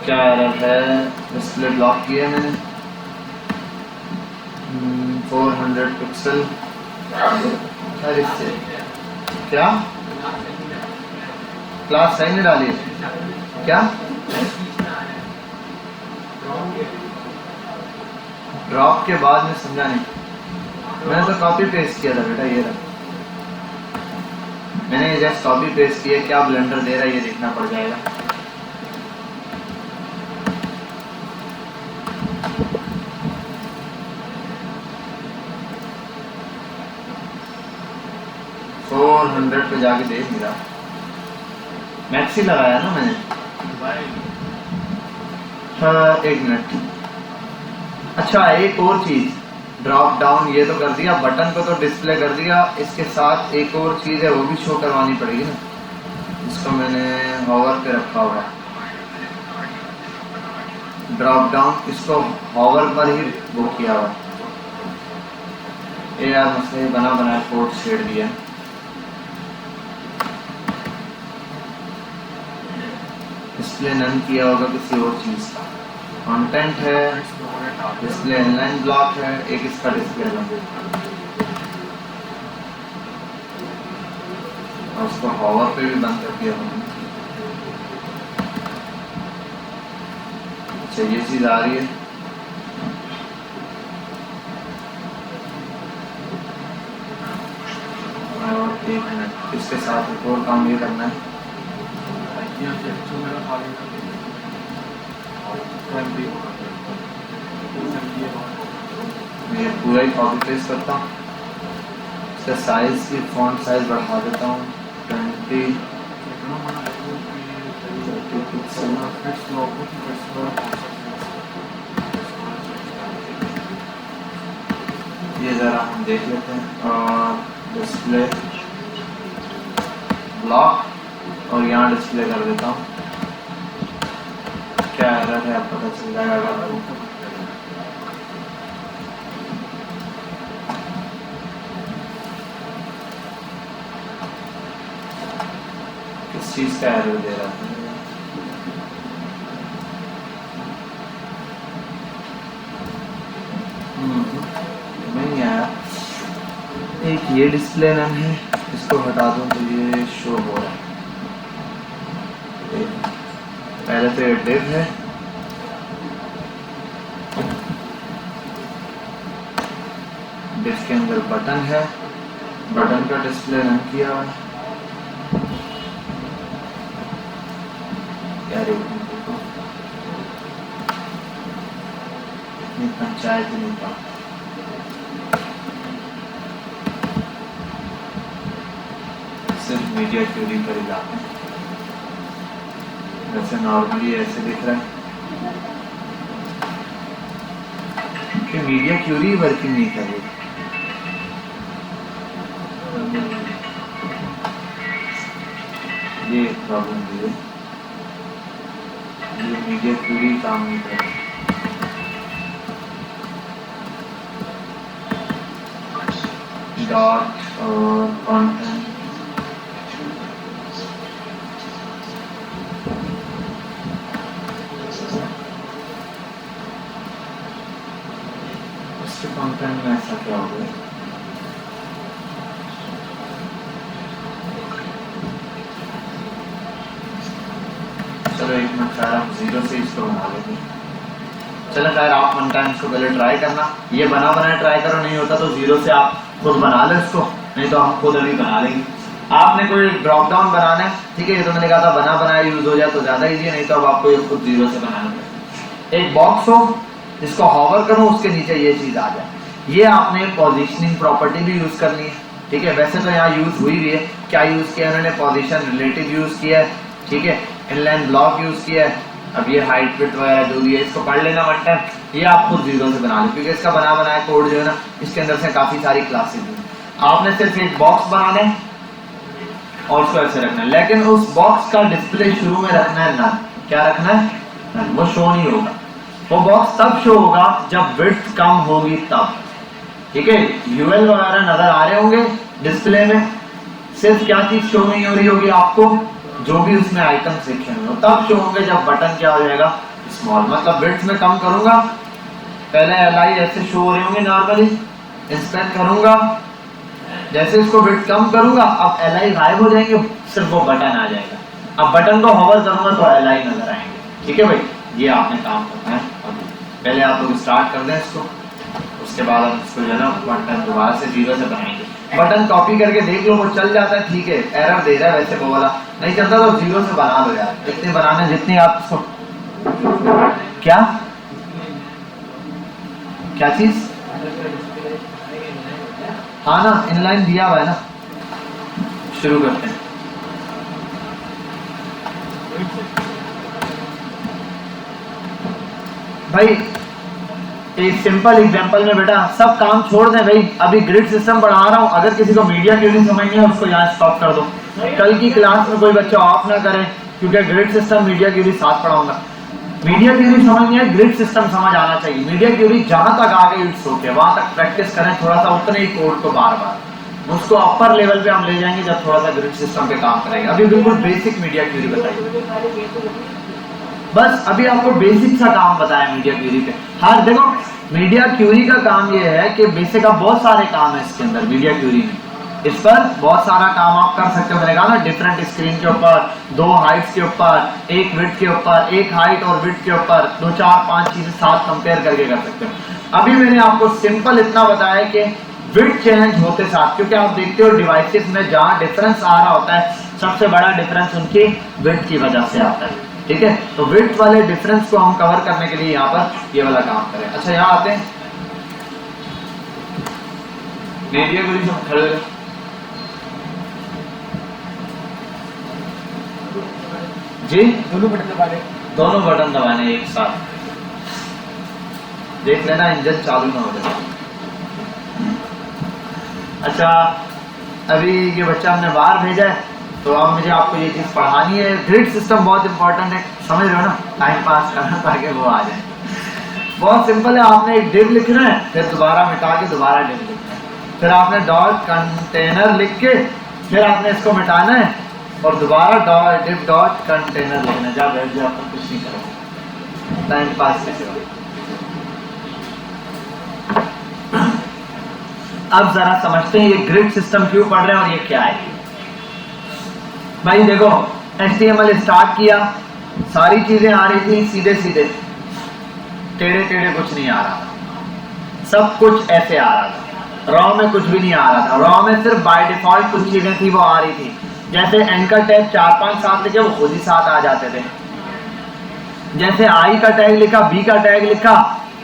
क्या एरर है? डिस्प्ले ब्लॉक किया है मैंने, 400 पिक्सल। इससे क्या क्लास सही नहीं डाली है क्या? ड्रॉप के बाद में समझा नहीं, मैंने तो कॉपी पेस्ट किया था बेटा, ये रहा मैंने जस्ट कॉपी पेस्ट किया। क्या ब्लेंडर दे रहा है ये देखना पड़ जाएगा। पे जाके देख मेरा मैक्सी लगाया ना मैंने। हाँ एक मिनट। अच्छा एक और चीज, ड्रॉप डाउन ये तो कर दिया, बटन को तो डिस्प्ले कर दिया, इसके साथ एक और चीज है वो भी शो करवानी पड़ेगी ना, इसको मैंने हॉवर पे रखा हुआ है। ड्रॉप डाउन इसको हॉवर पर ही वो किया हुआ है। यार मुझसे बना बनाया कोड छेड़ दिया। डिस्प्ले नन किया होगा किसी और चीज का, कंटेंट है, डिस्प्ले इनलाइन ब्लॉक है, एक इसका डिस्प्ले नन और उसको हॉवर पे भी बंद कर दिया हमने। अच्छा ये चीज आ रही है, और एक मिनट इसके साथ एक और काम ये करना है। मैं पूरा ही कॉपी पेस्ट करता हूँ, इसका साइज की फॉन्ट साइज बढ़ा देता हूँ 20 पिक्सल। ये ज़रा हम देख लेते हैं, और डिस्प्ले ब्लॉक और यहाँ डिस्प्ले कर देता हूँ। क्या एरर है आप पता चल जाएगा। किस चीज का एरर दे रहा है? नहीं आया। एक ये डिस्प्ले नेम है, इसको हटा दूं तो ये शो हो रहा है। पहले तो ये डिव है, डिव के अंदर बटन है, बटन का डिस्प्ले रन किया हुआ है। क्या इतनी पंचायत ही नहीं पाता। सिर्फ मीडिया क्यूरी पर ही जाते हैं। वैसे नॉर्मली ऐसे दिख रहा है कि मीडिया क्यूरी वर्किंग नहीं कर रही। ये प्रॉब्लम भी है, ये मीडिया क्यूरी काम नहीं कर रही। डॉट और कंटेंट, इसके कंटेंट में ऐसा क्या हो गया? चलो एक मिनट, खैर हम जीरो से इसको बना लेंगे। चलो खैर आप वन टाइम इसको पहले ट्राई करना, ये बना बनाए ट्राई करो, नहीं होता तो जीरो से आप खुद बना लो इसको, नहीं तो हम खुद अभी बना लेंगे। आपने कोई ड्रॉप डाउन बनाना है, ठीक है, ये तो मैंने कहा था बना बनाया यूज हो जाए तो ज्यादा इजी है, नहीं तो अब आपको ये खुद जीरो से बनाना पड़ेगा। एक बॉक्स हो, इसको हॉवर करो, उसके नीचे ये चीज आ जाए। ये आपने पोजीशनिंग प्रॉपर्टी भी यूज करनी है, ठीक है। वैसे तो यहाँ यूज हुई भी है, क्या यूज किया उन्होंने? पोजीशन रिलेटिव यूज किया है, ठीक है, इनलाइन ब्लॉक यूज किया है। अब ये हाइट विड्थ वगैरह जो भी है इसको पढ़ लेना वन टाइम, ये आप खुद जीरो से बना लो, क्योंकि इसका बना बनाया कोड जो है ना, इसके अंदर से काफी सारी क्लासेस हैं। आपने सिर्फ एक बॉक्स बनाना है और उसको ऐसे रखना है, लेकिन उस बॉक्स का डिस्प्ले शुरू में रखना है नन। क्या रखना है? नन। वो शो नहीं होगा, वो बॉक्स तब शो होगा जब विड्थ कम होगी तब, ठीक है। यूएल वगैरह नजर आ रहे होंगे डिस्प्ले में, सिर्फ क्या चीज शो नहीं हो रही होगी आपको? जो भी उसमें आइटम लिखे होंगे तब शो होंगे जब बटन क्या हो जाएगा? स्मॉल। मतलब विड्थ में कम करूंगा, पहले एलआई ऐसे शो हो रहे होंगे नॉर्मली, इंस्पेक्ट करूंगा, जैसे इसको विड्थ कम करूंगा अब एलआई गायब हो जाएंगे, सिर्फ वो बटन आ जाएगा। अब बटन को होवर करूंगा तो एलआई नजर आएंगे, ठीक है भाई। ये आपने काम करना है। अब पहले आप लोग स्टार्ट कर दें इसको, उसके बाद हम इसको जो है ना बटन दोबारा से जीरो से बनाएंगे। बटन कॉपी करके देख लो, वो चल जाता है ठीक है, एरर दे रहा है वैसे वो वाला, नहीं चलता तो जीरो से बना लो यार, जितने बनाने जितनी आप इसको। क्या क्या चीज? हाँ ना, इनलाइन दिया हुआ है ना। शुरू करते हैं। भाई एक सिंपल एग्जांपल में बेटा सब काम छोड़ दें भाई, अभी ग्रिड सिस्टम पढ़ा रहा हूँ, अगर किसी को मीडिया क्यूरी समझनी है उसको यहाँ स्टॉप कर दो, कल की क्लास में कोई बच्चा ऑफ ना करे, क्योंकि ग्रिड सिस्टम मीडिया क्यूरी साथ पढ़ाऊंगा। मीडिया क्यूरी समझनी है, ग्रिड सिस्टम समझ आना चाहिए। मीडिया क्यूरी जहां तक आगे इट्स ओके, वहां तक प्रैक्टिस करें थोड़ा सा, उतने ही कोड को बार बार, उसको अपर लेवल पे हम ले जाएंगे जब थोड़ा सा ग्रिड सिस्टम पे काम करेंगे। अभी बिल्कुल बेसिक मीडिया क्यूरी बताइए, बस अभी आपको बेसिक सा काम बताया मीडिया क्यूरी पे। हाँ देखो, मीडिया क्यूरी का काम ये है कि बेसिक का बहुत सारे काम है इसके अंदर मीडिया क्यूरी में, इस पर बहुत सारा काम आप कर सकते हो। मैंने कहा ना, डिफरेंट स्क्रीन के ऊपर, दो हाइट्स के ऊपर, एक विड्थ के ऊपर, एक हाइट और विड्थ के ऊपर, 2 4 5 चीजें साथ कंपेयर करके कर सकते हो। अभी मैंने आपको सिंपल इतना बताया कि विड्थ चेंज होते साथ, क्योंकि आप देखते हो डिवाइसेस में जहाँ डिफरेंस आ रहा होता है, सबसे बड़ा डिफरेंस उनकी विड्थ की वजह से आता है, ठीक है। तो विड्थ वाले डिफरेंस को हम कवर करने के लिए यहाँ पर ये वाला काम करें। अच्छा यहाँ आते हैं, मीडिया क्यूरी सब खड़े जी, दोनों बटन दबाने एक साथ, देख लेना इंजन चालू ना हो जाए। अच्छा अभी ये बच्चा हमने बाहर भेजा है, तो अब मुझे आपको ये चीज पढ़ानी है। ग्रिड सिस्टम बहुत इंपॉर्टेंट है, समझ रहे हो ना, टाइम पास करना ताकि वो आ जाए। बहुत सिंपल है, आपने एक डिव लिखना है, फिर दोबारा मिटा के दोबारा डिव लिखना है, फिर आपने डॉट कंटेनर लिख के फिर आपने इसको मिटाना है, और दोबारा div डॉट कंटेनर लिखना, जा बैठ जा, आपको कुछ नहीं करो, टाइम पास कैसे हो। अब जरा समझते हैं ये ग्रिड सिस्टम क्यों पढ़ रहे हैं और ये क्या है। भाई देखो HTML स्टार्ट किया, सारी चीजें आ रही थी सीधे सीधे, टेढ़े टेढ़े कुछ नहीं आ रहा था, सब कुछ ऐसे आ रहा था। रॉ में कुछ भी नहीं आ रहा था, रॉ में सिर्फ बाय डिफॉल्ट कुछ चीजें थी वो आ रही थी, जैसे एन का टैग 4 5 7 लिखे वो खुद ही 7 आ जाते थे, जैसे आई का टैग लिखा, बी का टैग लिखा,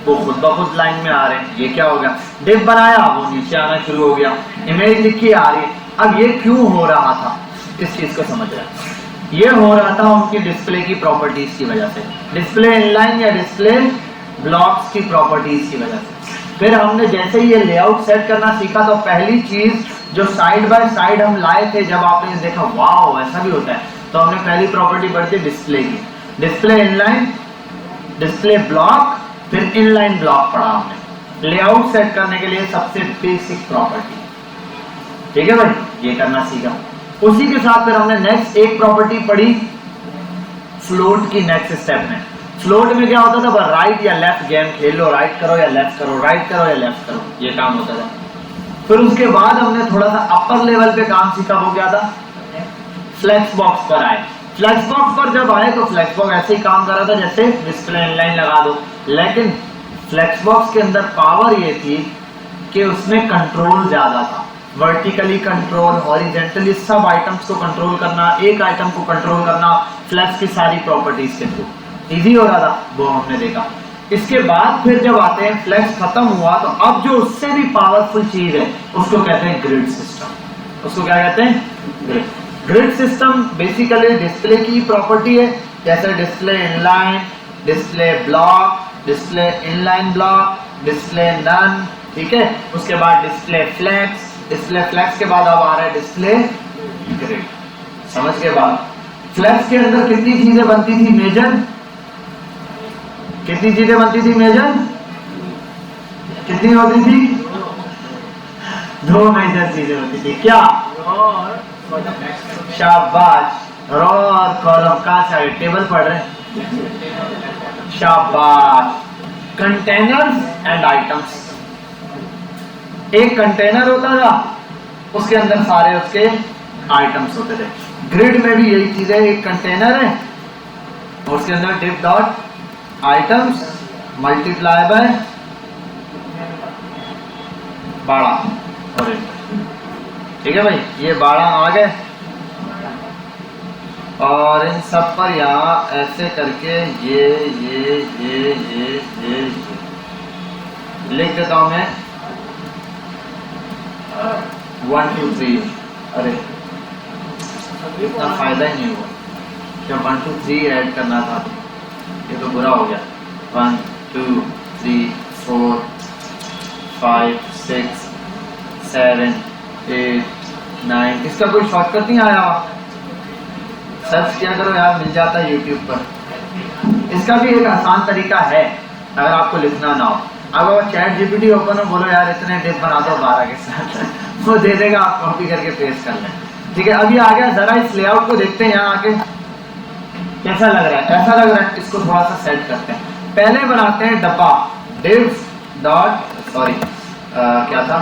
वो खुद ब खुद लाइन में आ रहे हैं। ये क्या हो गया, डिव बनाया वो नीचे आना शुरू हो गया, इमेज लिखी आ रही है। अब ये क्यों हो रहा था, इस चीज को समझ रहे हैं। ये हो रहा था उनकी डिस्प्ले की प्रॉपर्टीज की वजह से, डिस्प्ले इनलाइन या डिस्प्ले ब्लॉक्स की प्रॉपर्टीज की वजह से। फिर हमने जैसे ही ये लेआउट सेट करना सीखा तो पहली चीज जो साइड बाय साइड हम लाए थे, जब आपने देखा वाओ ऐसा भी होता है, तो हमने पहली प्रॉपर्टी पढ़ी थी डिस्प्ले की, डिस्प्ले इनलाइन, डिस्प्ले ब्लॉक, फिर इनलाइन ब्लॉक पढ़ा हमने लेआउट सेट करने के लिए सबसे बेसिक प्रॉपर्टी। ठीक है भाई, ये करना सीखा। उसी के साथ फिर हमने नेक्स्ट एक प्रॉपर्टी पढ़ी फ्लोट की नेक्स्ट स्टेप में। फ्लोट में क्या होता था, राइट या लेफ्ट गेम खेल लो, राइट करो या लेफ्ट करो, राइट करो या लेफ्ट करो, ये काम होता था। फिर उसके बाद हमने थोड़ा सा अपर लेवल पे काम सीखा, वो क्या था, फ्लेक्स बॉक्स पर आए। फ्लेक्स बॉक्स पर जब आए तो फ्लेक्स बॉक्स ऐसे ही काम कर रहा था जैसे डिस्प्ले इनलाइन लगा दो, लेकिन फ्लेक्स बॉक्स के अंदर पावर ये थी कि उसमें कंट्रोल ज्यादा था, वर्टिकली कंट्रोल, हॉरिजेंटली सब आइटम्स को कंट्रोल करना, एक आइटम को कंट्रोल करना फ्लेक्स की सारी प्रॉपर्टीज के थ्रू इजी हो रहा था, वो हमने देखा। इसके बाद फिर जब आते हैं फ्लेक्स खत्म हुआ तो अब जो उससे भी पावरफुल चीज है उसको कहते हैं ग्रिड सिस्टम। उसको क्या कहते हैं, ग्रिड सिस्टम बेसिकली डिस्प्ले की प्रॉपर्टी है, जैसे display inline, display block, display inline block, display none, ठीक है। उसके बाद डिस्प्ले फ्लेक्स, डिस्प्ले फ्लेक्स के बाद अब आ रहा है डिस्प्ले ग्रिड। समझ के बाद फ्लेक्स के अंदर कितनी चीजें बनती थी मेजर, कितनी चीजें बनती थी मेजर, कितनी होती थी, 2 मेजर चीजें होती थी। क्या, शाबाश, रो और कॉलम का साइड टेबल पढ़ रहे हैं, शाबाश। कंटेनर्स एंड आइटम्स, एक कंटेनर होता था उसके अंदर सारे उसके आइटम्स होते थे। ग्रिड में भी यही चीज है, एक कंटेनर है और उसके अंदर div dot items multiply by बाड़ा, और ठीक है भाई, ये बाड़ा आ गए और इन सब पर यहाँ ऐसे करके ये लिख देता हूं मैं 1 2 3। अरे इतना फायदा ही नहीं हुआ, जब 1 2 3 ऐड करना था, ये तो बुरा हो गया। 1 2 3 4 5 6 7 8 9, इसका कोई शॉर्टकट नहीं आया, सर्च किया करो यार, मिल जाता है यूट्यूब पर। इसका भी एक आसान तरीका है अगर आपको लिखना ना हो, अगर चैट जीपीटी ओपन हो, बोलो यार इतने डिप बना दो 12 के साथ, वो दे देगा, आप कॉपी करके पेस्ट कर लें। ठीक है, अभी आ गया, जरा इस लेआउट को देखते हैं यहाँ आके कैसा लग रहा है। ऐसा लग रहा है, इसको थोड़ा सा सेट करते हैं। पहले बनाते हैं डब्बा, डिव डॉट सॉरी क्या था,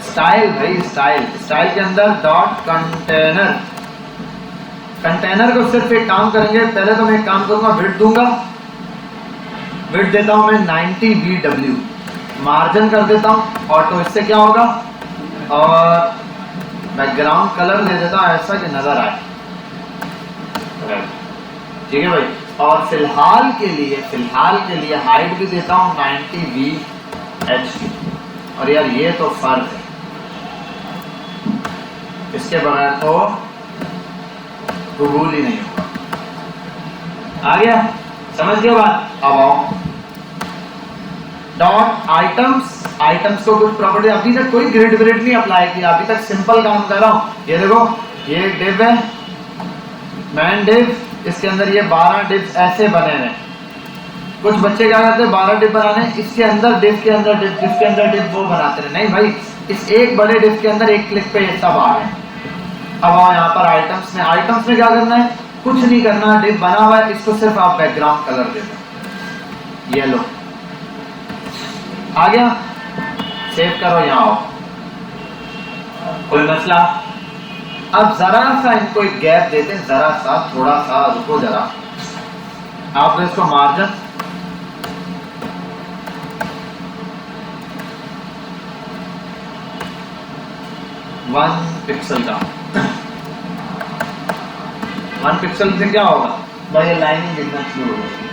स्टाइल भाई, स्टाइल के अंदर डॉट कंटेनर। कंटेनर को सिर्फ एक काम करेंगे, पहले तो मैं एक काम करूंगा, विड्थ दूंगा, विड्थ देता हूं मैं 90 VW, मार्जिन कर देता हूं ऑटो, इससे क्या होगा, और बैकग्राउंड कलर दे देता हूं ऐसा कि नजर आए। ठीक है भाई, और फिलहाल के लिए हाइट भी देता हूं 90 VH। और यार ये तो फर्क है, इसके बगैर तो कबूल ही नहीं होगा। आ गया, समझ गए बात। अब आओ डॉट आइटम्स को कुछ प्रॉपर्टी, अभी तक कोई ग्रिड व्रिड नहीं अप्लाई किया, अभी तक सिंपल काम कर रहा हूं। ये देखो, ये डिव है, मैन डिव, इसके अंदर ये 12 डिव ऐसे बने हैं। कुछ बच्चे क्या करते हैं, 12 डिव बनाने, इसके अंदर डिव के अंदर डिव, डिव के अंदर डिव, वो बनाते हैं। नहीं भाई, इस एक बड़े डिव के अंदर एक क्लिक पे ये सब आ गए। अब आओ यहाँ पर आइटम्स में क्या करना है, कुछ नहीं करना, डिव बना हुआ है, इसको सिर्फ आप बैकग्राउंड कलर दे दो येलो। आ गया, सेव करो, यहाँ आओ, कोई मसला। अब जरा सा इनको एक गैप देते हैं, जरा सा, थोड़ा सा रुको जरा, आप इसको मार्जिन 1 पिक्सल का, 1 पिक्सल से क्या होगा भाई, ये लाइनिंग दिखना शुरू हो जाएगी।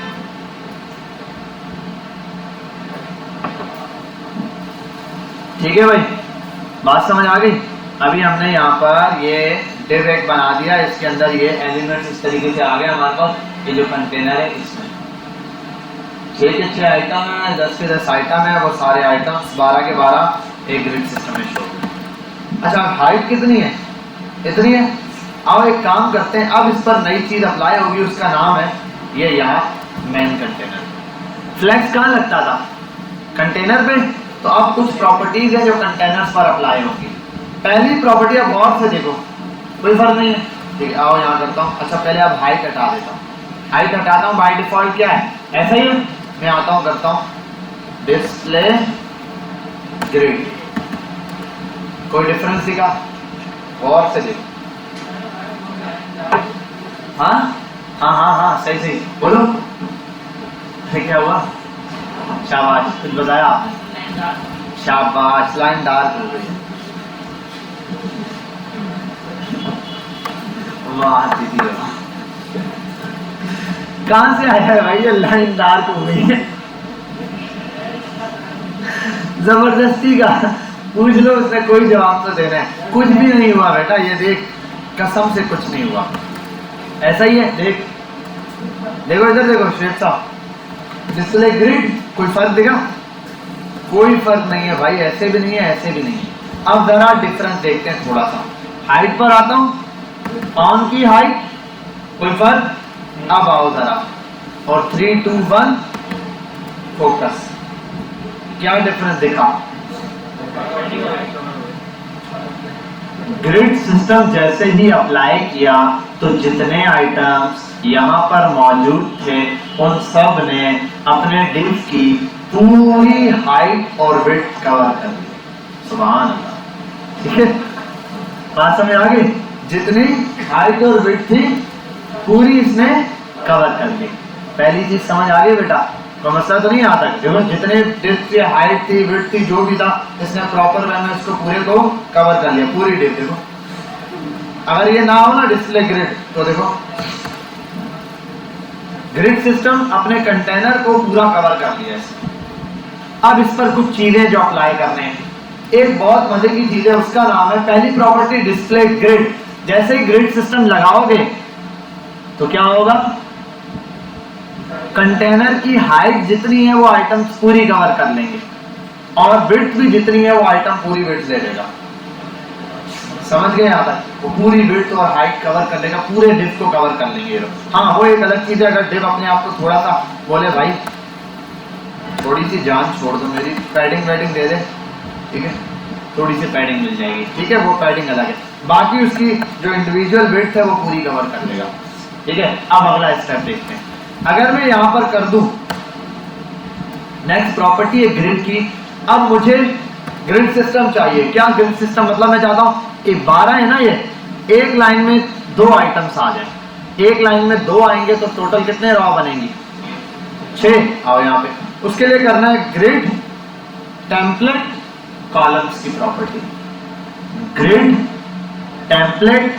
ठीक है भाई, बात समझ आ गई। अभी हमने यहाँ पर ये डिव एक बना दिया, इसके अंदर ये एलिमेंट्स इस तरीके से आ गए हमारे पास। ये जो कंटेनर है इसमें 6 के 6 आइटम है, 10 के 10 आइटम है, वो सारे आइटम्स 12 के 12 एक ग्रिड सिस्टम में शो होंगे। अच्छा, हाइट कितनी है, इतनी है। आओ एक काम करते हैं, अब इस पर नई चीज अप्लाई होगी, उसका नाम है ये यहाँ मेन कंटेनर। फ्लेक्स कहाँ लगता था, कंटेनर पे, तो अब कुछ प्रॉपर्टीज है जो कंटेनर्स पर अप्लाई होगी। पहली प्रॉपर्टी आप गौर से देखो, कोई फर्क नहीं है, ठीक है। आओ यहाँ करता हूँ, अच्छा पहले आप हाइट हटा देता हूँ, हाइट हटाता हूँ, बाय डिफॉल्ट क्या है, ऐसा ही है। मैं आता हूँ, करता हूँ डिस्प्ले ग्रिड, कोई डिफरेंस दिखा, गौर से देखो। हाँ हाँ हाँ हाँ, सही सही बोलो, क्या हुआ, शाबाश, कुछ बताया आपने, शाबाश, लाइन डार्क हो गई है, वाह दीदी वाह, कहां से आया है भाई ये लाइन डार्क हो गई है, जबरदस्ती का, पूछ लो उसने, कोई जवाब तो देना है। कुछ भी नहीं हुआ बेटा, ये देख, कसम से कुछ नहीं हुआ, ऐसा ही है, देख देखो इधर देखो शेख साहब, डिस्प्ले ग्रिड, कोई फर्क दिखा, कोई फर्क नहीं है भाई, ऐसे भी नहीं है, ऐसे भी नहीं है। अब जरा डिफरेंस देखते हैं थोड़ा सा, हाइट पर आता हूं, ऑन की हाइट, कोई फर्क, अब आओ जरा, और 3 2 1 फोकस, क्या डिफरेंस दिखा, ग्रिड सिस्टम जैसे ही अप्लाई किया तो जितने आइटम्स यहाँ पर मौजूद थे उन सब ने अपने डिव की पूरी हाइट और विड्थ कवर कर दी। सुभान अल्लाह, ठीक है, बात समझ आ गई, जितनी हाइट और विड्थ थी पूरी इसने कवर कर ली। पहली चीज समझ आ गई बेटा, कोई मसला तो नहीं आता, देखो जितने डिव की हाइट थी, विड्थ थी, जो भी था, इसने प्रॉपर वे में इसको पूरे को कवर कर लिया, पूरी डिव। देखो अगर ये ना हो ना डिस्प्ले ग्रिड, तो देखो ग्रिड सिस्टम अपने कंटेनर को पूरा कवर कर लिया इसने। अब इस पर कुछ चीजें जो अप्लाई करने हैं, एक बहुत मजे की चीज है, उसका नाम है, पहली प्रॉपर्टी डिस्प्ले ग्रिड। जैसे ही ग्रिड सिस्टम लगाओगे तो क्या होगा, कंटेनर की हाइट जितनी है वो आइटम्स पूरी कवर कर लेंगे, और विड्थ भी जितनी है वो आइटम पूरी विड्थ ले लेगा। समझ गए यहाँ तक, वो पूरी विड्थ और हाइट कवर कर लेगा, पूरे डिव को कवर कर लेंगे। हाँ वो एक अलग चीज है, अगर डिव अपने आप को थोड़ा सा बोले भाई थोड़ी सी जान छोड़ दो मेरी, पैडिंग वैडिंग दे दे, ठीक है, थोड़ी सी पैडिंग मिल जाएगी, ठीक है, वो पैडिंग अलग है, बाकी उसकी जो इंडिविजुअल विड्थ है वो पूरी कवर कर लेगा, ठीक है। अब अगला स्टेप देखते हैं, अगर मैं यहाँ पर कर दूं नेक्स्ट प्रॉपर्टी है ग्रिड की। अब मुझे ग्रिड सिस्टम चाहिए, क्या ग्रिड सिस्टम मतलब, मैं चाहता हूं कि 12 है ना, ये एक लाइन में 2 आइटम्स आ जाए, एक लाइन में 2 आएंगे तो टोटल कितने रॉ बनेंगी, 6। आओ यहाँ पे, उसके लिए करना है ग्रिड टेम्पलेट कॉलम्स की प्रॉपर्टी, ग्रिड टेम्पलेट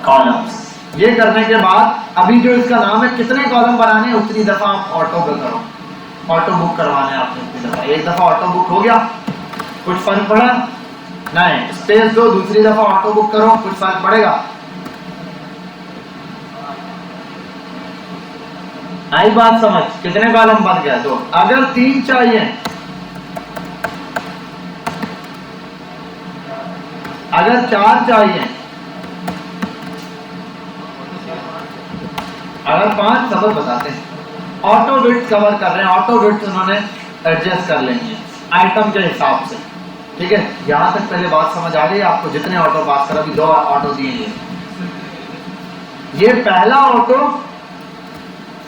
कॉलम्स। ये करने के बाद अभी जो इसका नाम है, कितने कॉलम बनाने हैं उतनी दफा आप ऑटो करो, ऑटो बुक करवाना है आपने उतनी दफा, एक दफा ऑटो बुक हो गया, कुछ फर्क पड़ा नहीं, स्पेस दो, दूसरी दफा ऑटो बुक करो, कुछ फर्क पड़ेगा, आई बात समझ, कितने कॉलम बन गया, 2। अगर 3 चाहिए, अगर 4 चाहिए, अगर 5, सबर बताते हैं, ऑटो विड्थ कवर कर रहे हैं, ऑटो विड्थ उन्होंने एडजस्ट कर लेनी है आइटम के हिसाब से, ठीक है, यहाँ तक पहले बात समझ आ गई आपको? जितने ऑटो पास कर, अभी 2 ऑटो दिए ये पहला ऑटो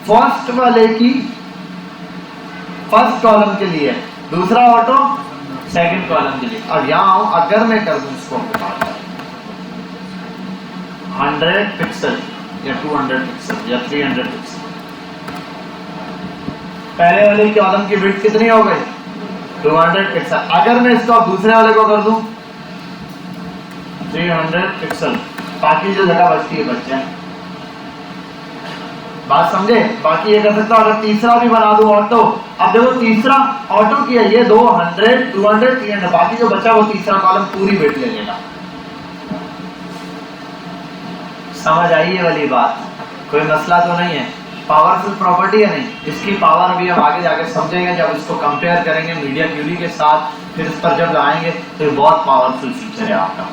फर्स्ट वाले की फर्स्ट कॉलम के लिए, दूसरा ऑटो सेकंड कॉलम के लिए। अब यहाँ आऊं, अगर मैं कर दूं इसको 100 पिक्सल या 200 पिक्सल या 300 पिक्सल, पहले वाले कॉलम की विड्थ कितनी हो गई? 200 पिक्सल। अगर मैं इसको दूसरे वाले को कर दूं 300 पिक्सल, बाकी जो जगह बचती है बच जाए। बात समझे? बाकी ये कर सकता हूं, अगर तीसरा भी बना दूं ऑटो। अब देखो तीसरा ऑटो किया, ये 200 200 300, बाकी जो बचा वो तीसरा कॉलम पूरी विड्थ ले लेगा। समझ आई ये वाली बात? कोई मसला तो नहीं है? पावरफुल प्रॉपर्टी है नहीं? इसकी पावर अभी हम आगे जाके समझेंगे जब इसको कंपेयर करेंगे मीडिया क्यूरी के साथ, फिर इस पर जब आएंगे तो ये बहुत पावरफुल फीचर है आपका।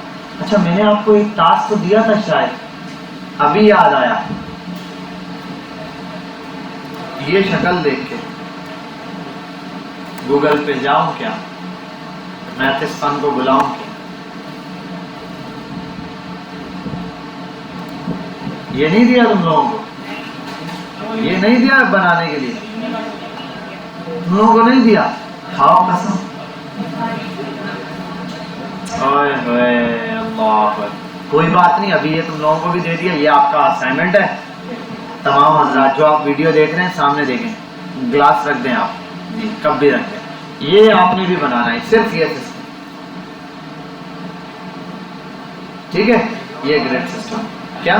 अच्छा, मैंने आपको एक टास्क तो दिया था शायद, अभी याद आया। ये शक्ल देख के गूगल पे जाऊं क्या, मैथिस फन को बुलाऊं क्या? ये नहीं दिया तुम लोगों को? ये नहीं दिया बनाने के लिए? तुम लोगों को नहीं दिया? खाओ कसम। ओए होए अल्लाह। कोई बात नहीं, अभी ये तुम लोगों को भी दे दिया। ये आपका असाइनमेंट है। तमाम हजरात जो आप वीडियो देख रहे हैं सामने देखें, ग्लास रख दें आप जी, कब भी रख दें। ये आपने भी बनाना है, सिर्फ ये सिस्टम, ठीक है? ये ग्रिड सिस्टम क्या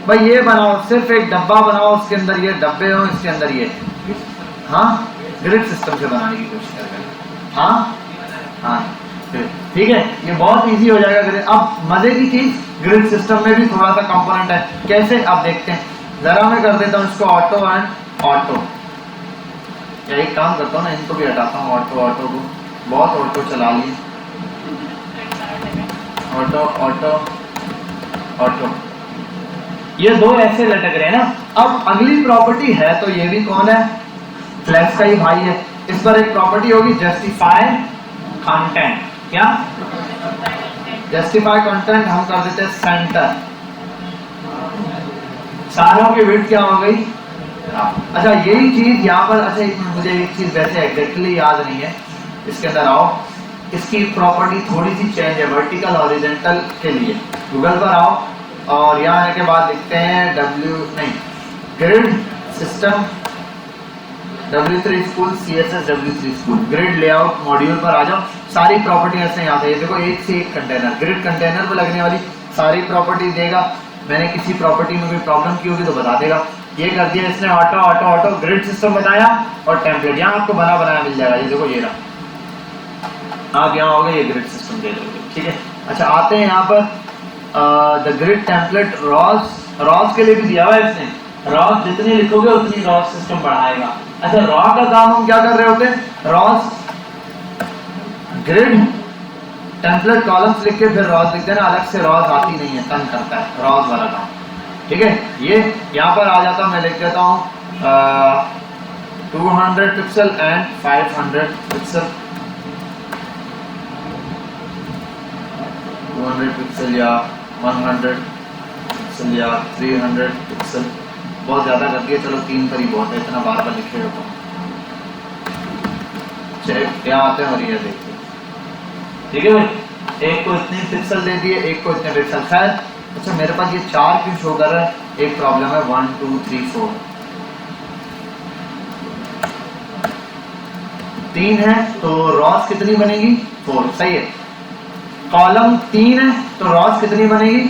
भाई, ये बनाओ, सिर्फ एक डब्बा बनाओ, उसके अंदर ये डब्बे हो, इसके अंदर ये, हाँ, ग्रिड सिस्टम से बनाने की कोशिश करें। हाँ हाँ, ठीक है, ये बहुत इजी हो जाएगा ग्रिड। अब मजे की चीज, ग्रिड सिस्टम में भी थोड़ा सा कंपोनेंट है। कैसे? अब देखते हैं। जरा मैं कर देता हूँ इसको ऑटो एंड ऑटो, या एक काम करता हूँ ना, इनको भी हटाता हूँ, ऑटो को, बहुत ऑटो चला लिए, ऑटो ऑटो ऑटो, ये दो ऐसे लटक रहे हैं ना। अब अगली प्रॉपर्टी है, तो ये भी कौन है? फ्लेक्स का ही भाई है। इस पर एक प्रॉपर्टी होगी जस्टिफाई कंटेंट। क्या? जस्टिफाई कंटेंट हम कर देते हैं सेंटर। सारों की विड्थ क्या हो गई? अच्छा, यही चीज यहाँ पर, अच्छा मुझे एक चीज वैसे एग्जैक्टली याद नहीं है, इसके अंदर आओ, इसकी प्रॉपर्टी थोड़ी सी चेंज है वर्टिकल हॉरिजॉन्टल के लिए। गूगल पर आओ और यहाँ आने के बाद लिखते हैं grid system W3 school CSS W3 school, grid layout module पर आ जाओ। सारी प्रॉपर्टी ऐसे यहाँ पे, ये देखो एक से एक कंटेनर, ग्रिड कंटेनर पर लगने वाली सारी प्रॉपर्टी देगा। मैंने किसी प्रॉपर्टी में कोई प्रॉब्लम की होगी तो बता देगा। ये कर दिया इसने, auto auto auto, grid system बताया और टेम्पलेट यहाँ आपको बना बनाया मिल जाएगा। ये देखो ये रहा, आप यहाँ हो गए, ये ग्रिड सिस्टम दे दोगे, ठीक है? अच्छा, आते हैं यहाँ पर द ग्रिड टेम्पलेट रॉस के लिए भी दिया हुआ है इसने। रॉस जितनी लिखोगे उतनी रॉस सिस्टम बढ़ाएगा। अच्छा, रॉ का काम हम क्या कर रहे होते हैं? रॉस ग्रिड टेम्पलेट कॉलम्स लिख के फिर रॉस लिखते हैं ना, अलग से रॉस आती नहीं है, तंग करता है रॉस वाला काम, ठीक है? ये यहाँ पर आ जाता हूँ, मैं लिख देता हूँ 200 पिक्सल एंड 500 पिक्सल, 200 पिक्सल या 100 पिक्सल या 300 पिक्सल। बहुत ज्यादा कर दिया, चलो 3 पर ही बहुत है, इतना बार बार लिखे होता हूँ। क्या आते हैं और ये देखिए, ठीक है भाई? एक को इतने पिक्सल दे दिए, एक को इतने पिक्सल। खैर, अच्छा मेरे पास ये 4 क्यों शो कर रहा है? एक प्रॉब्लम है, 1 2 3 4 3 है तो रॉस कितनी बनेगी? 4, सही है। कॉलम 3 है तो रॉस कितनी बनेगी?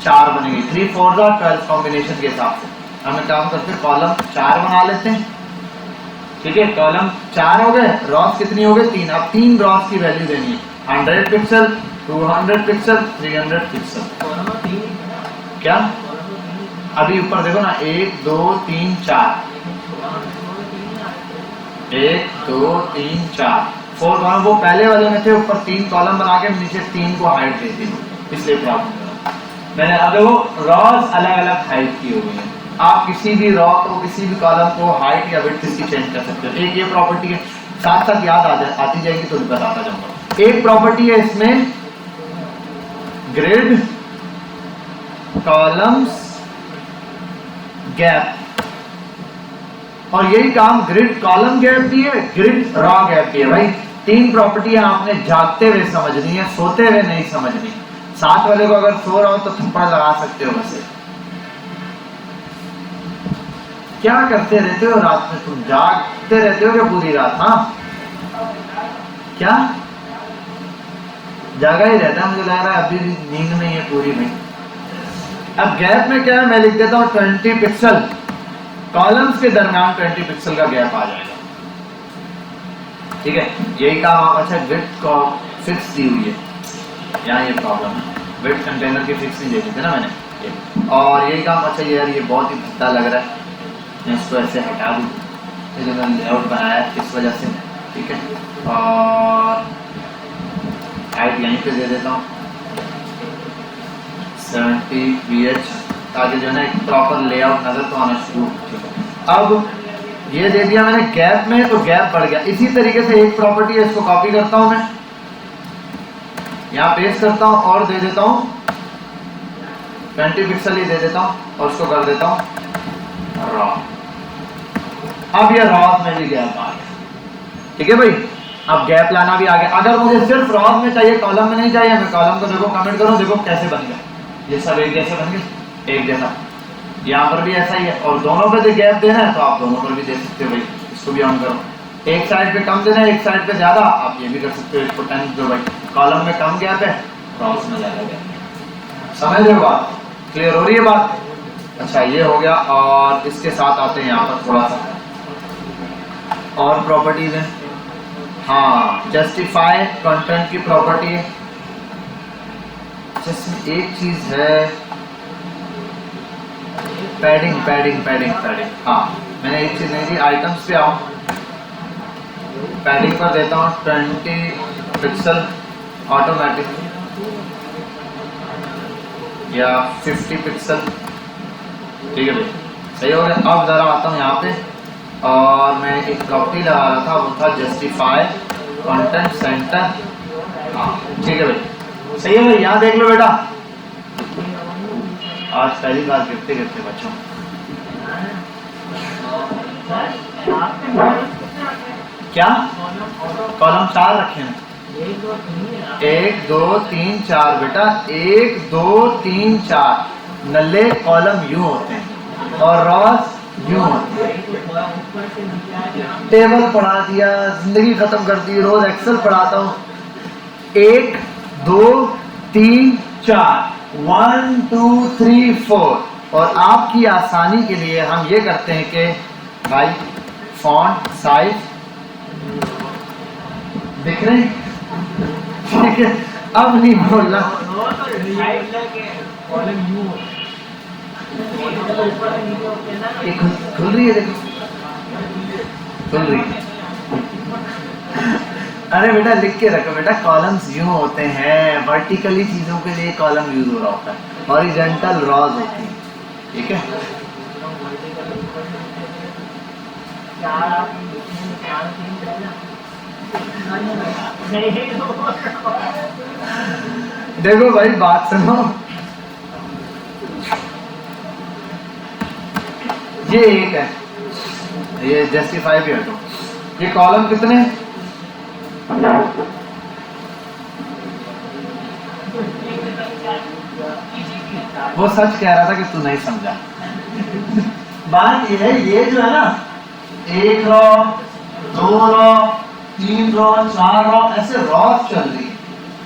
4 बनेगी। 3 4 12 कॉम्बिनेशन के हिसाब से हम एक काम करते हैं, कॉलम 4 बना लेते हैं, ठीक है? कॉलम 4 हो गए, रॉस कितनी हो गई? 3। अब 3 रॉस की वैल्यू देनी है, 100 पिक्सल, 200 पिक्सल, 300 पिक्सल। क्या? अभी ऊपर देखो ना, 1 2 3 4, 1 2 3 4 4 कॉलम वो पहले वाले में थे, ऊपर 3 कॉलम बना के नीचे 3 को हाइट दे दी, इसलिए प्रॉब्लम मैंने। अब देखो रॉस अलग अलग हाइट की हो गई है, आप किसी भी रॉ को, किसी भी कॉलम को हाइट या विड्थ इसकी चेंज कर सकते हो। एक ये प्रॉपर्टी है, साथ साथ याद आती जाएगी तो बताता जाऊंगा। एक प्रॉपर्टी है इसमें ग्रिड कॉलम्स गैप, और यही काम ग्रिड कॉलम गैप भी है, ग्रिड रॉ गैप भी है। भाई 3 प्रॉपर्टियां आपने जागते हुए समझनी है, सोते हुए नहीं समझनी। साथ वाले को अगर सो रहा हो तो थप्पड़ लगा सकते हो वैसे। क्या करते रहते हो रात में तुम? जागते रहते हो क्या पूरी रात? हाँ, क्या जागा ही रहता है? मुझे लग रहा है अभी भी नींद नहीं है पूरी में। अब गैप में क्या है, मैं लिख देता हूं 20 पिक्सल, कॉलम्स के दरमियान 20 पिक्सल का गैप आ जाएगा। ठीक है, यही काम आप। अच्छा, विड्थ को फिक्स दी हुई है, यहाँ ये प्रॉब्लम है, विड्थ कंटेनर की फिक्स नहीं दे दी थी ना मैंने ये। और यही काम। अच्छा यार ये बहुत ही भद्दा लग रहा है, मैं इसको ऐसे हटा दूँ, ये जो मैंने लेआउट बनाया है इस वजह से। ठीक है, और हाइट यहीं पे दे देता हूँ 70 VH, ताकि जो है ना एक प्रॉपर लेआउट नजर तो आना शुरू। अब ये दे दिया मैंने गैप में, तो गैप बढ़ गया। इसी तरीके से एक प्रॉपर्टी है, इसको कॉपी करता हूं मैं, यहाँ पेस्ट करता हूं और दे देता हूं 20 पिक्सल ही दे देता हूं, और उसको कर देता हूं रॉ। अब ये रॉ में भी गैप आ गया। ठीक है भाई, अब गैप लाना भी आ गया। अगर मुझे सिर्फ रॉ में चाहिए, कॉलम में नहीं चाहिए, मैं कॉलम को देखो कमेंट करूं, देखो कैसे बन गया, ये सब एक जैसे बन गए, एक जैसा। यहाँ पर भी ऐसा ही है, और दोनों पे तो गैप देना है तो आप दोनों पर भी दे सकते हो भाई। इसको भी ऑन करो, एक साइड पे कम देना है, एक साइड पे ज्यादा, आप ये भी कर सकते हो। इसको 10 दो भाई, कॉलम में कम गैप है, रॉस में ज्यादा गैप है। समझ रहे हो बात? क्लियर हो रही है बात? अच्छा ये हो गया, और इसके साथ आते हैं यहाँ पर थोड़ा सा और प्रॉपर्टीज है। हाँ, जस्टिफाई कंटेंट की प्रॉपर्टी है। जिसमें एक चीज है पैडिंग पैडिंग पैडिंग पैडिंग। हाँ, मैंने एक चीज नहीं दी, आइटम्स पे आओ, पैडिंग पर देता हूँ 20 पिक्सल ऑटोमेटिक या 50 पिक्सल। ठीक है भाई, सही हो गया। अब जरा आता हूँ यहाँ पे, और मैं एक प्रॉपर्टी लगा रहा था, वो था जस्टिफाई कंटेंट सेंटर। हाँ ठीक है भाई, सही है भाई। यहाँ देख लो बेटा, आज पहली बार गिरते गिरते बच्चों। क्या कॉलम 4 रखे हैं? 1 2 3 4 बेटा, 1 2 3 4 नल्ले कॉलम यूं होते हैं और रॉस यूं होते हैं। टेबल पढ़ा दिया, जिंदगी खत्म कर दी। रोज एक्सेल पढ़ाता हूँ। 1 2 3 4 1 2 3 4। और आपकी आसानी के लिए हम ये करते हैं कि भाई फॉन्ट साइज दिख रहे हैं? ठीक है, अब नहीं बोलना। ये खुल रही है, देखो खुल रही है। अरे बेटा लिख के रखो बेटा, कॉलम्स यूं होते हैं, वर्टिकली चीजों के लिए कॉलम यूज हो रहा होता है, हॉरिजॉन्टल रॉज होती है। ठीक है, देखो भाई बात सुनो, ये एक है, ये जस्टिफाई भी हटो। ये कॉलम कितने हैं? वो सच कह रहा था कि तू नहीं समझा। बात ये है, ये जो है ना, 1 रॉ 2 रॉ 3 रॉ 4 रॉ ऐसे रॉ चल रही है।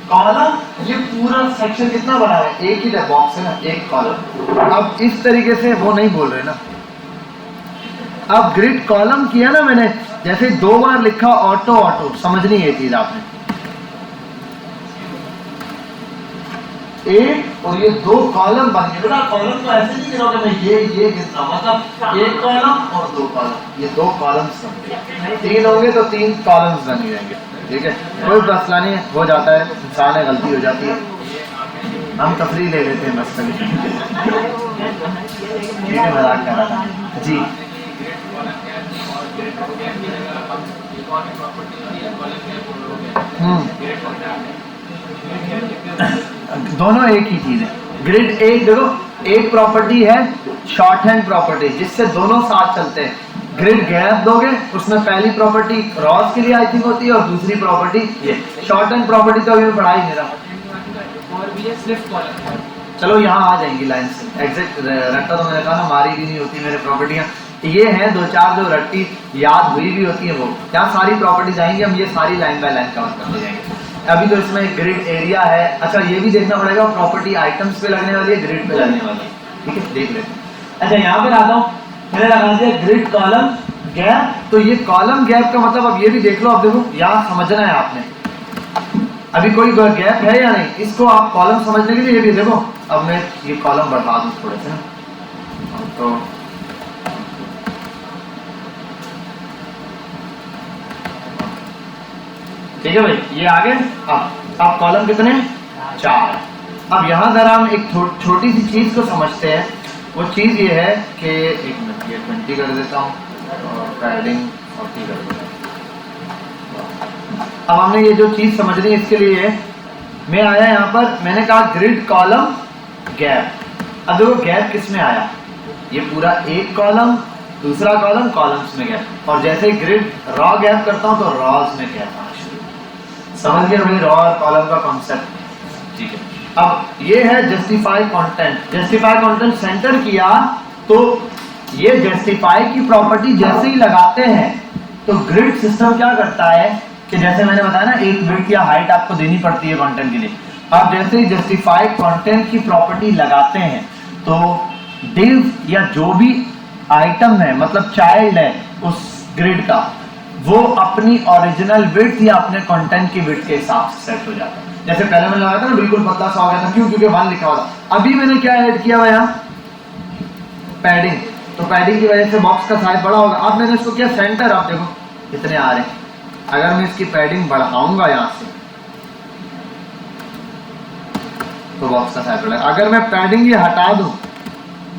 कॉलम ये पूरा सेक्शन कितना बना है? एक ही बॉक्स है ना, एक कॉलम। अब इस तरीके से वो नहीं बोल रहे ना। अब ग्रिड कॉलम किया ना मैंने, जैसे 2 बार लिखा ऑटो ऑटो, समझनी ये चीज आपने। एक और ये 2 कॉलम बन गए बेटा। कॉलम तो ऐसे नहीं गिनोगे मैं ये गिनता, मतलब 1 कॉलम और 2 कॉलम, ये 2 कॉलम्स बन गए। 3 होंगे तो 3 कॉलम्स बन जाएंगे। ठीक है, कोई मसला नहीं, हो जाता है, इंसान है, गलती हो जाती है, हम तफरीह ले लेते हैं बस कभी। ठीक है, मजाक कर रहा था जी। दोनों एक ही चीज है। ग्रिड एक देखो, एक प्रॉपर्टी है शॉर्ट हैंड प्रॉपर्टी जिससे दोनों साथ चलते हैं। ग्रिड गैप दोगे उसमें पहली प्रॉपर्टी रॉस के लिए आई थिंक होती है और दूसरी प्रॉपर्टी ये शॉर्ट हैंड प्रॉपर्टी तो अभी पढ़ा ही नहीं रहा। चलो यहाँ आ जाएंगी लाइन से। एग्जैक्ट रट्टा तो मैंने कहा ना मारी भी नहीं होती मेरे प्रॉपर्टियाँ। ये हैं दो चार जो रट्टी याद हुई भी होती है वो। यहाँ सारी प्रॉपर्टीज आएंगी, हम ये सारी लाइन बाय लाइन कवर करते जाएंगे। अभी तो इसमें ग्रिड एरिया है। अच्छा ये भी देखना पड़ेगा प्रॉपर्टी आइटम्स पे लगने वाली है ग्रिड पे लगने वाली है, ठीक है देख लेते हैं। अच्छा यहाँ पे आता हूँ, मैंने लगा दिया ग्रिड कॉलम गैप। तो ये कॉलम गैप का मतलब अब ये भी देख लो। अब देखो यहाँ समझना है आपने, अभी कोई गैप है या नहीं, इसको आप कॉलम समझने के लिए ये भी देखो। अब मैं ये कॉलम बढ़ा दूं थोड़े से ना, तो ठीक है भाई ये आगे। अब कॉलम कितने 4। अब यहाँ जरा हम एक छोटी सी चीज को समझते हैं। वो चीज ये है कि एक मिनट ये 20 कर देता हूँ और पैडिंग 40 कर देता हूँ। अब हमने ये जो चीज समझनी है इसके लिए मैं आया यहाँ पर, मैंने कहा ग्रिड कॉलम गैप। अब देखो गैप किस में आया, ये पूरा एक कॉलम दूसरा कॉलम कॉलम्स में गैप। और जैसे ग्रिड रॉ गैप करता हूँ तो रॉज में गैप आना शुरू। समझ गए भाई रॉ और कॉलम का कॉन्सेप्ट, ठीक है। अब ये है justify content. Justify content centre किया तो ये जस्टिफाई की प्रॉपर्टी जैसे ही लगाते हैं तो ग्रिड सिस्टम क्या करता है कि जैसे मैंने बताया ना एक विड्थ या हाइट आपको देनी पड़ती है कंटेंट के लिए। आप जैसे ही जस्टिफाई कंटेंट की प्रॉपर्टी लगाते हैं तो डिव या जो भी आइटम है मतलब चाइल्ड है उस ग्रिड का, वो अपनी ओरिजिनल विड्थ या अपने कंटेंट की विड्थ के हिसाब से सेट हो जाता है। जैसे पहले मैंने लगाया था ना बिल्कुल पतला सा हो गया था, क्यों? क्योंकि 1 लिखा हुआ था। अभी मैंने क्या ऐड किया हुआ यहाँ पैडिंग, तो पैडिंग की वजह से बॉक्स का साइज बड़ा होगा। अब मैंने इसको किया सेंटर, आप देखो कितने आ रहे हैं। अगर मैं इसकी पैडिंग बढ़ाऊंगा यहाँ से तो बॉक्स का साइज बढ़ेगा। अगर मैं पैडिंग ये हटा दूं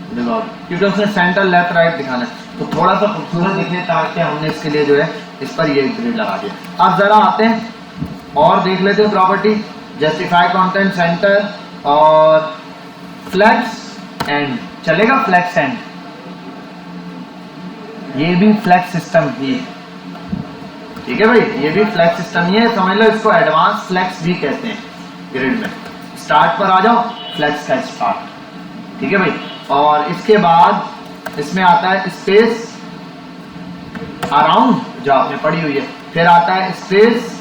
देखो, क्योंकि उसने सेंटर लेफ्ट राइट दिखाना है तो थोड़ा सा खूबसूरत दिखे, ताकि हमने इसके लिए जो है इस पर ये ग्रिड लगा दिया। अब जरा आते हैं और देख लेते हैं प्रॉपर्टी जस्टिफाई कंटेंट सेंटर और फ्लेक्स एंड। चलेगा फ्लेक्स एंड, ये भी फ्लेक्स सिस्टम ही, ठीक है भाई ये भी फ्लेक्स सिस्टम ही है। समझ लो इसको एडवांस फ्लेक्स भी कहते हैं ग्रिड में। स्टार्ट पर आ जाओ, फ्लेक्स का स्टार्ट, ठीक है भाई। और इसके बाद इसमें आता है स्पेस अराउंड जो आपने पढ़ी हुई है, फिर आता है स्पेस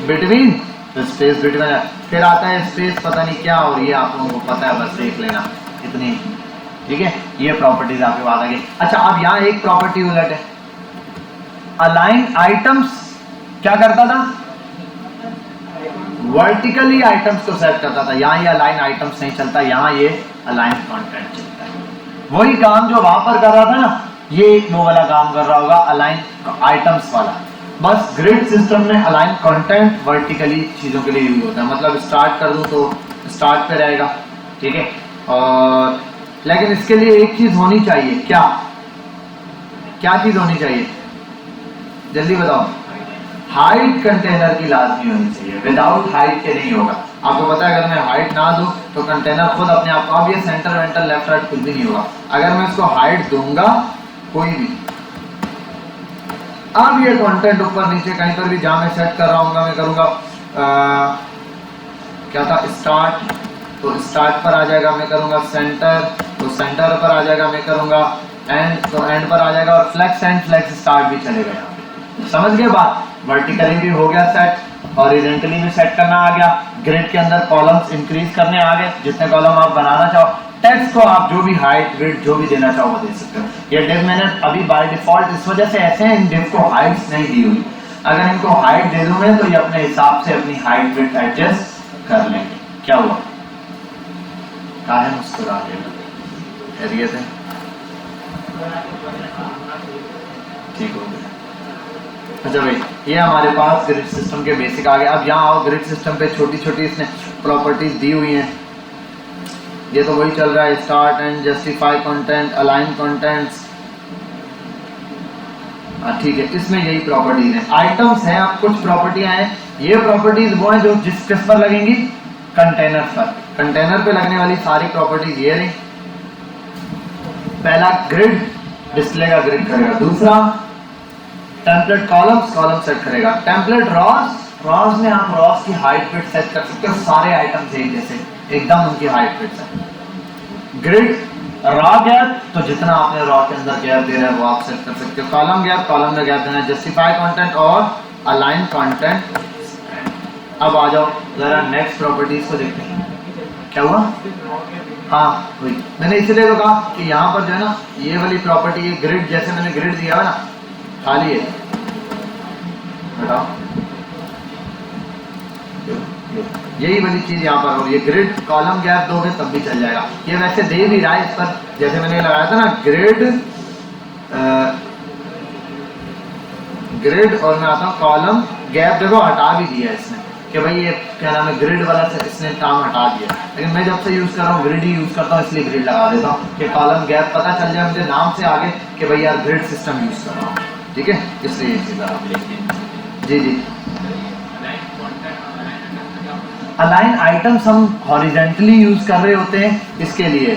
बिटवीन, तो स्पेस बिटवीन, फिर आता है स्पेस पता नहीं क्या, और ये आप लोगों को पता है बस देख लेना इतनी, ठीक है। ये प्रॉपर्टीज आपके बाद आ गई। अच्छा अब यहाँ एक प्रॉपर्टी उलट है, अलाइन आइटम्स क्या करता था, वर्टिकली आइटम्स को सेट करता था। यहाँ ये अलाइन आइटम्स नहीं चलता, यहाँ ये अलाइन कंटेंट चलता है। वही काम जो वहां पर कर रहा था ना, ये वो वाला काम कर रहा होगा अलाइन आइटम्स वाला। बस ग्रिड सिस्टम में अलाइन कंटेंट वर्टिकली चीजों के लिए यूज होता है। मतलब स्टार्ट कर दूं तो स्टार्ट पे रहेगा, ठीक है। और लेकिन इसके लिए एक चीज होनी चाहिए, क्या क्या चीज होनी चाहिए जल्दी बताओ। हाइट कंटेनर की लाजमी होनी चाहिए, विदाउट हाइट के नहीं होगा। आपको पता है अगर मैं हाइट ना दूं तो कंटेनर खुद अपने आप, अब ये सेंटर वेंटर लेफ्ट राइट कुछ भी नहीं होगा। अगर मैं इसको हाइट दूंगा कोई भी, अब ये कंटेंट ऊपर नीचे कहीं पर भी जहां मैं सेट कर रहा हूँ मैं करूंगा क्या था स्टार्ट, तो स्टार्ट पर आ जाएगा। मैं करूंगा सेंटर, तो सेंटर पर आ जाएगा। मैं करूंगा एंड, तो एंड पर आ जाएगा। और फ्लेक्स एंड फ्लेक्स स्टार्ट भी चलेगा यहाँ पे। समझ गए बात। वर्टिकली भी हो गया सेट, हॉरिजॉन्टली भी सेट करना आ गया। ग्रिड के अंदर कॉलम्स इंक्रीज करने आ गए, जितने कॉलम आप बनाना चाहो। टेक्स्ट को आप जो भी हाइट विड्थ जो भी देना चाहो वो दे सकते हो। ये डिव मैंने अभी बाय डिफॉल्ट इस वजह से ऐसे हैं, इन डिव को हाइट्स नहीं दी हुई। अगर इनको हाइट दे दूंगे तो ये अपने हिसाब से अपनी हाइट विड्थ एडजस्ट कर लेंगे। क्या हुआ, काहे मुस्कुरा रहे हो, खैरियत है, ठीक हो गया। अच्छा भाई ये हमारे पास ग्रिड सिस्टम के बेसिक आ गए। अब यहाँ आओ, ग्रिड सिस्टम पे छोटी छोटी इसने प्रॉपर्टीज दी हुई हैं। ये तो वही चल रहा है, start and, justify content, align contents. हाँ ठीक है, इसमें यही प्रॉपर्टीज हैं, आइटम्स हैं, अब कुछ प्रॉपर्टियां हैं। ये प्रॉपर्टीज वो हैं जो किस पर लगेंगी, कंटेनर पर। कंटेनर पे लगने वाली सारी प्रॉपर्टीज ये रही। पहला ग्रिड, डिस्प्ले का ग्रिड करेगा। दूसरा टेम्पलेट कॉलम्स, कॉलम सेट करेगा। टेम्पलेट रॉस, रॉस में आप रॉस की हाइट फिट सेट कर सकते हो, सारे आइटम्स एक जैसे एकदम उनकी हाइट फिट है। ग्रिड रॉ गैप, तो जितना आपने रॉ के अंदर गैप दे रहा है वो आप सेट कर सकते हो। कॉलम गैप, कॉलम में गैप देना है। जस्टिफाई कंटेंट और अलाइन कंटेंट। अब आ जाओ जरा नेक्स्ट प्रॉपर्टीज को देखते हैं। क्या हुआ, हाँ वही मैंने इसलिए तो कहा कि यहाँ पर जो है ना ये वाली प्रॉपर्टी ग्रिड, जैसे मैंने ग्रिड दिया है ना खाली है, बताओ यही वाली चीज यहाँ पर। और ये ग्रिड कॉलम गैप दोगे तब भी चल जाएगा। ये वैसे दे भी रहा है इस पर, जैसे मैंने लगाया था ना ग्रिड ग्रिड और मैं आता हूँ कॉलम गैप, देखो हटा भी दिया है इसने कि भाई ये क्या नाम है ग्रिड वाला से इसने काम हटा दिया। लेकिन मैं जब से यूज कर रहा हूँ ग्रिड ही यूज करता हूँ, इसलिए ग्रिड लगा देता हूँ कि कॉलम गैप पता चल जाए मुझे नाम से आगे कि भाई यार ग्रिड सिस्टम यूज कर रहा हूँ, ठीक है, इसलिए ये चीज आप जी जी। अलाइन आइटम्स हम हॉरिजेंटली यूज कर रहे होते हैं इसके लिए,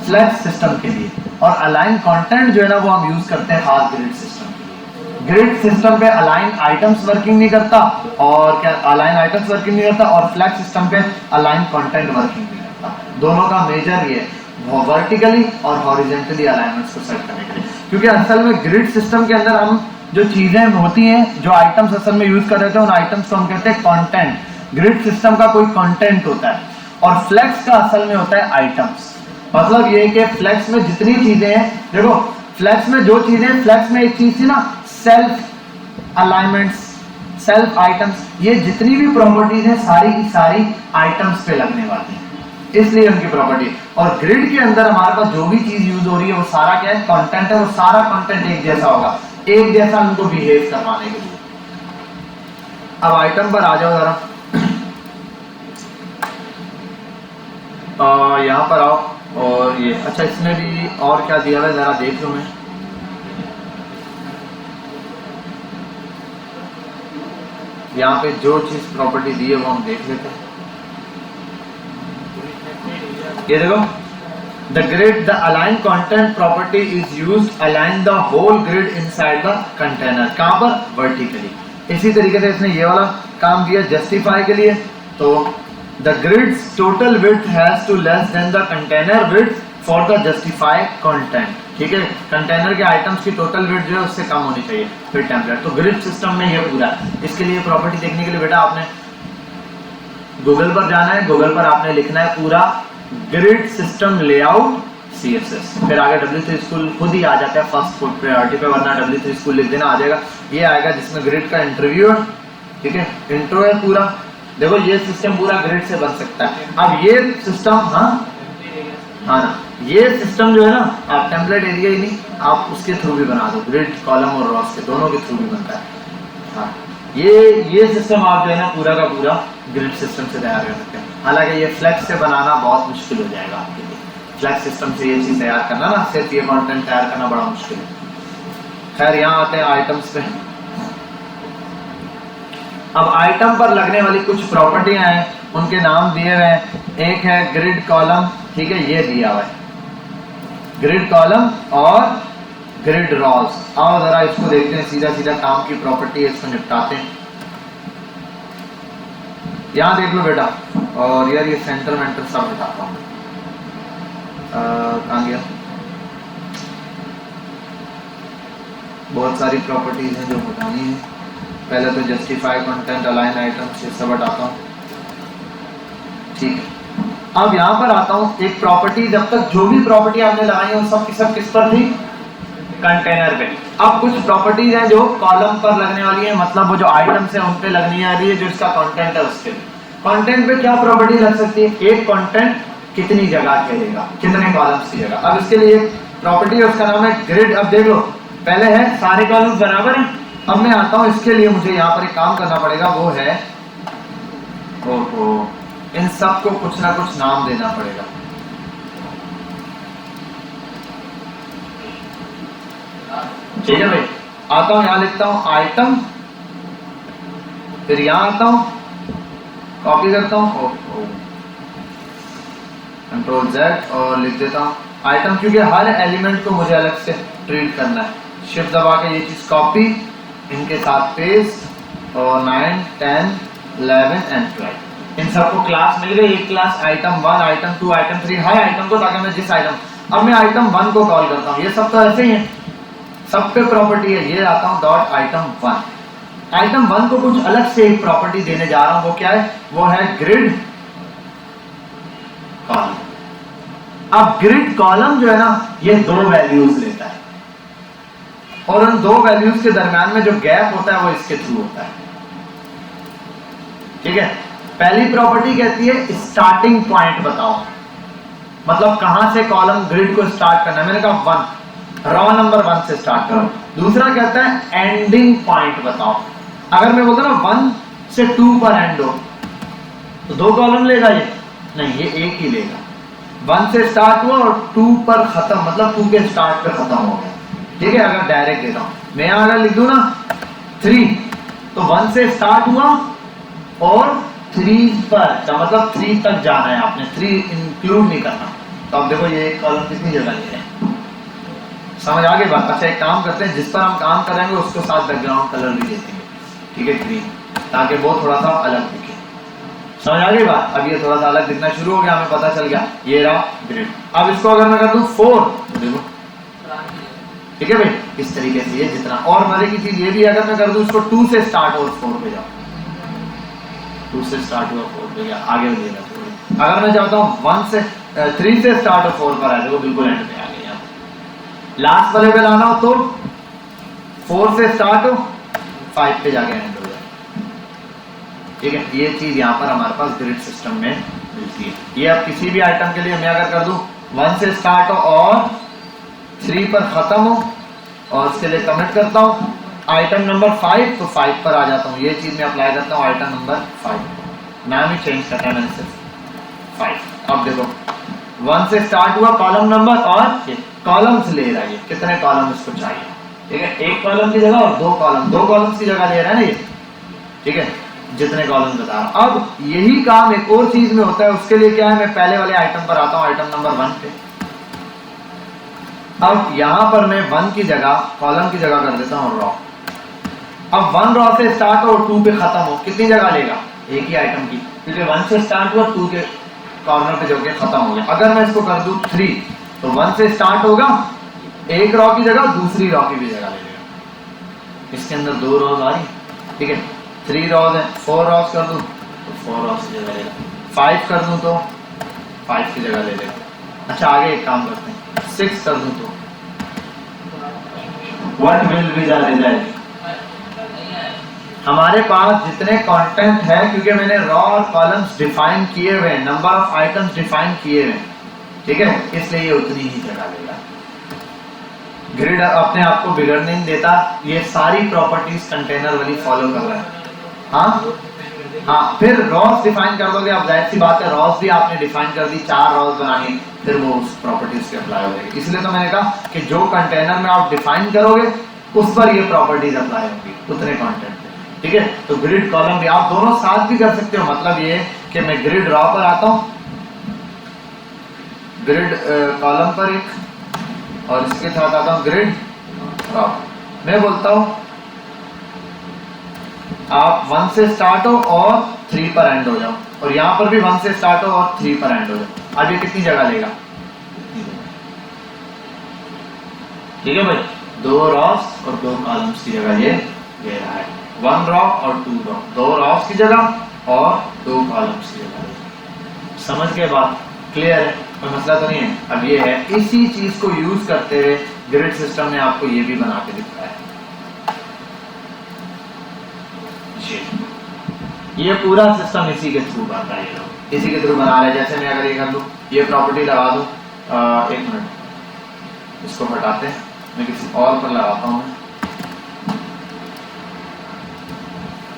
फ्लेक्स सिस्टम के लिए। और अलाइन कंटेंट जो है ना वो हम यूज करते हैं खास ग्रिड सिस्टम के लिए। ग्रिड सिस्टम पे अलाइन आइटम्स वर्किंग नहीं करता, और क्या अलाइन आइटम्स वर्किंग नहीं करता, और फ्लेक्स सिस्टम पे अलाइन कंटेंट वर्किंग नहीं करता। दोनों का मेजर ये वर्टिकली और हॉरिजेंटली अलाइनमेंट्स को सेट करने के लिए। क्योंकि असल में ग्रिड सिस्टम के अंदर हम जो चीजें होती हैं, जो आइटम्स असल में यूज कर रहे थे, उन आइटम्स को हम कहते हैं कंटेंट। ग्रिड सिस्टम का कोई कंटेंट होता है और फ्लेक्स का असल में होता है आइटम्स। मतलब ये कि फ्लेक्स में जितनी चीजें हैं, देखो फ्लेक्स में जो चीजें, फ्लेक्स में एक चीज थी ना सेल्फ अलाइनमेंट्स, सेल्फ आइटम्स, ये जितनी भी प्रॉपर्टीज हैं सारी की सारी आइटम्स पे लगने वाली है, इसलिए उनकी प्रॉपर्टी। और ग्रिड के अंदर हमारे पास जो भी चीज यूज हो रही है वो सारा क्या है, कंटेंट है। वो सारा कंटेंट एक जैसा होगा, एक जैसा उनको बिहेव करवाने के लिए। अब आइटम पर आ जाओ जरा, यहाँ पर आओ। और ये अच्छा, इसमें भी और क्या दिया हुआ है जरा देख लो। मैं यहाँ पे जो चीज प्रॉपर्टी दी है वो हम देख लेते हैं। ये देखो, the grid the align content property is used align the whole grid inside the container. कहाँ पर, वर्टिकली। इसी तरीके से इसने ये वाला काम दिया जस्टिफाई के लिए। तो the grid's total width has to less than the container width for the justify content, ठीक है। कंटेनर के आइटम्स की टोटल विड्थ जो है उससे कम होनी चाहिए फिर टेम्पलेट। तो ग्रिड सिस्टम में ये पूरा है। इसके लिए प्रॉपर्टी देखने के लिए बेटा आपने गूगल पर जाना है, गूगल पर आपने लिखना है पूरा ग्रिड सिस्टम लेआउट CSS, फिर आगे W3 स्कूल खुद ही आ जाता है फर्स्ट प्रायोरिटी पे, वरना W3 स्कूल लिख देना, आ जाएगा। ये आएगा जिसमें ग्रिड का इंटरव्यू है, ठीक है, इंट्रो है पूरा। देखो ये सिस्टम पूरा ग्रिड से बन सकता है। अब ये सिस्टम, हाँ ना, ये सिस्टम जो है ना आप टेम्पलेट एरिया ही नहीं, आप उसके थ्रू भी बना दो, ग्रिड कॉलम और रॉस के दोनों के थ्रू भी बनता है। हाँ, ये सिस्टम आप जो है ना पूरा का पूरा ग्रिड सिस्टम से तैयार कर सकते हैं। हालांकि ये फ्लेक्स से बनाना बहुत मुश्किल हो जाएगा आपके लिए। फ्लेक्स सिस्टम से ये चीज तैयार करना ना, सिर्फ ये कंटेंट तैयार करना बड़ा मुश्किल है। खैर यहाँ आते हैं आइटम्स पे। अब आइटम पर लगने वाली कुछ प्रॉपर्टियां हैं, उनके नाम दिए हुए हैं। एक है ग्रिड कॉलम, ठीक है, ये दिया हुआ है ग्रिड कॉलम और ग्रिड रॉस। आओ जरा इसको देखते हैं, सीधा सीधा काम की प्रॉपर्टी है, इसको निपटाते हैं। यहां देख लो बेटा, और यार ये सेंटर वेंटर सब बताता हूं। कहां गया, बहुत सारी प्रॉपर्टीज हैं जो बतानी है। पहले तो जस्टिफाई कंटेंट अलाइन आइटम्स ये सब हटाता हूँ, ठीक है। अब यहाँ पर आता हूँ एक प्रॉपर्टी, जब तक जो भी प्रॉपर्टी आपने लगाई है वो सब की सब किस पर थी, कंटेनर पे। अब कुछ प्रॉपर्टीज हैं जो कॉलम पर लगने वाली है, मतलब वो जो आइटम्स है उन पे लगनी आ रही है, जो इसका कंटेंट है उसके। कंटेंट पे क्या प्रॉपर्टी लग सकती है, एक कंटेंट कितनी जगह घेरेगा, कितने कॉलम्स की जगह। अब इसके लिए प्रॉपर्टी है, उसका नाम है ग्रिड। अब देख लो, पहले है सारे कॉलम्स बराबर है। अब मैं आता हूं, इसके लिए मुझे यहाँ पर एक काम करना पड़ेगा, वो है ओहो, इन सब को कुछ ना कुछ नाम देना पड़ेगा। ठीक है भाई, आता हूँ यहाँ लिखता हूँ आइटम, फिर यहाँ आता हूँ कॉपी करता हूँ कंट्रोल Z और लिख देता हूँ आइटम, क्योंकि हर एलिमेंट को मुझे अलग से ट्रीट करना है। शिफ्ट दबा के ये चीज कॉपी, इनके साथ पेस्ट और 9, 10, 11 एंड 12 इन सबको क्लास मिल गई। एक क्लास आइटम 1, आइटम 2, आइटम 3 हर आइटम को, ताकि मैं जिस आइटम, अब मैं आइटम 1 को कॉल करता हूँ, ये सब तो ऐसे ही है, सब पे प्रॉपर्टी है। ये आता हूँ डॉट आइटम 1, आइटम 1 को कुछ अलग से एक प्रॉपर्टी देने जा रहा हूँ। वो क्या है? वो है ग्रिड कॉलम। अब ग्रिड कॉलम जो है ना, ये 2 वैल्यूज लेता है और उन 2 वैल्यूज के दरमियान में जो गैप होता है वो इसके थ्रू होता है। ठीक है, पहली प्रॉपर्टी कहती है स्टार्टिंग पॉइंट बताओ, मतलब कहां से कॉलम ग्रिड को स्टार्ट करना है। मैंने कहा 1, रॉ नंबर 1 से स्टार्ट करो। दूसरा कहता है एंडिंग पॉइंट बताओ। अगर मैं बोलता ना 1 से 2 पर एंड हो तो 2 कॉलम लेगा ये? नहीं, ये एक ही लेगा। 1 से स्टार्ट हुआ और 2 पर खत्म, मतलब 2 के स्टार्ट पे खत्म हो गया। ठीक है, अगर डायरेक्ट देता हूं मैं, अगर लिख दूं ना 3, तो 1 से स्टार्ट हुआ और 3 पर, तो मतलब 3 तक जाना है आपने, 3 इंक्लूड नहीं करना। तो अब देखो ये एक कॉलम कितनी जगह ले रहे हैं, समझ आ गई बात? अच्छा, एक काम करते हैं, जिस पर हम काम करेंगे उसको साथ बैकग्राउंड कलर भी दे देंगे, ठीक है, ग्रीन, ताकि वो थोड़ा सा अलग दिखे। समझ आ गई बात? अब ये थोड़ा सा अलग दिखना शुरू हो गया, हमें पता चल गया ये रहा ग्रिड। अब इसको अगर मैं कर दूं 4, तो देखो, ठीक है भाई, इस तरीके से ये जितना। और मजे की चीज ये भी, अगर मैं कर दूं इसको 2 से स्टार्ट और 4 पे जाओ, 2 से स्टार्ट हुआ 4 पे गया, आगे बढ़ेगा। अगर मैं चाहता हूं 3 से स्टार्ट और 4 पर आए, देखो बिल्कुल एंड पे आ गया। लास्ट वाले पे लाना हो तो 4 से स्टार्ट हो, 5 पे जाके एंड हो जाए। ठीक है, ये चीज यहाँ पर हमारे पास ग्रिड सिस्टम में मिलती है। ये अब किसी भी आइटम के लिए मैं अगर कर दूं 1 से स्टार्ट हो और 3 पर खत्म हो, और इसके लिए कमेंट करता हूं आइटम नंबर 5, तो 5 पर आ जाता हूं। ये चीज मैं अप्लाई करता हूं आइटम नंबर 5, नाम ही चेंज करता है मैंने सिर्फ 5। अब देखो 1 से स्टार्ट हुआ कॉलम नंबर, और ये कॉलम्स ले रहा है, ये कितने कॉलम इसको चाहिए। ठीक है, एक कॉलम की जगह और 2 कॉलम, 2 कॉलम्स की जगह ले रहा है ना ये। ठीक है, जितने कॉलम बता रहा हूं। अब यही काम एक और चीज में होता है, उसके लिए क्या है, मैं पहले वाले आइटम पर आता हूं, आइटम नंबर 1 पे। अब यहां पर मैं 1 की जगह, कॉलम की जगह कर देता हूं रॉ। अब 1 रॉ से स्टार्ट हो और 2 पे खत्म हो, कितनी जगह लेगा? एक ही आइटम की, क्योंकि 1 से स्टार्ट हुआ 2 के कॉर्नर पे जाके खत्म हो गया। अगर मैं इसको कर दूं 3, तो 1 से स्टार्ट होगा, एक रॉ की जगह दूसरी रॉ की भी जगह ले लेगा। इसके अंदर 2 रॉज आ रही, ठीक है, 3 रॉज है, 4 रॉज कर दूं तो 4 रॉज की जगह लेगा, 5 कर दूं तो 5 की जगह ले लेगा। अच्छा, आगे एक काम करते हैं, 6 कर दूं तो what will be the result? हमारे पास जितने कंटेंट है, क्योंकि मैंने रॉ और कॉलम्स डिफाइन किए हुए हैं, नंबर ऑफ आइटम्स डिफाइन किए हुए हैं, ठीक है, इसलिए ये उतनी ही जगह लेगा। ग्रिड अपने आप को बिगड़ने नहीं देता, ये सारी प्रॉपर्टीज कंटेनर वाली फॉलो कर रहा है। हाँ, फिर रॉस डिफाइन कर दोगे, अब जाहिर सी बात है रॉस भी आपने डिफाइन कर दी, 4 रॉस बनानी, फिर वो उस प्रॉपर्टीज के अप्लाई हो जाएगी। इसलिए तो मैंने कहा कि जो कंटेनर में आप डिफाइन करोगे उस पर ये प्रॉपर्टीज अप्लाई होंगी, उतने कंटेंट पे। ठीक है, तो ग्रिड कॉलम भी आप दोनों साथ भी कर सकते हो। मतलब ये कि मैं ग्रिड रॉ पर आता हूँ, ग्रिड कॉलम पर एक, और इसके साथ आता हूँ ग्रिड रॉ। मैं बोलता हूँ आप 1 से स्टार्ट हो और 3 पर एंड हो जाओ, और यहां पर भी 1 से स्टार्ट हो और 3 पर एंड हो जाओ। अब ये कितनी जगह लेगा? ठीक है भाई, 2 रॉस और 2 कॉलम्स की जगह ये ले रहा है, 1 रॉ और 2 रॉ, 2 रॉस की जगह और 2 कॉलम्स की जगह। समझ के बाद क्लियर है, कोई मसला तो नहीं है? अब ये है, इसी चीज को यूज करते हुए ग्रिड सिस्टम ने आपको ये भी बना के दिखाया है। ये पूरा सिस्टम इसी के थ्रू बनता है, ये लोग इसी के थ्रू बना रहे हैं। जैसे मैं अगर ये कर दूं, ये प्रॉपर्टी लगा दूं, 1 मिनट इसको हटाते हैं, मैं किसी और पर लगाता हूं।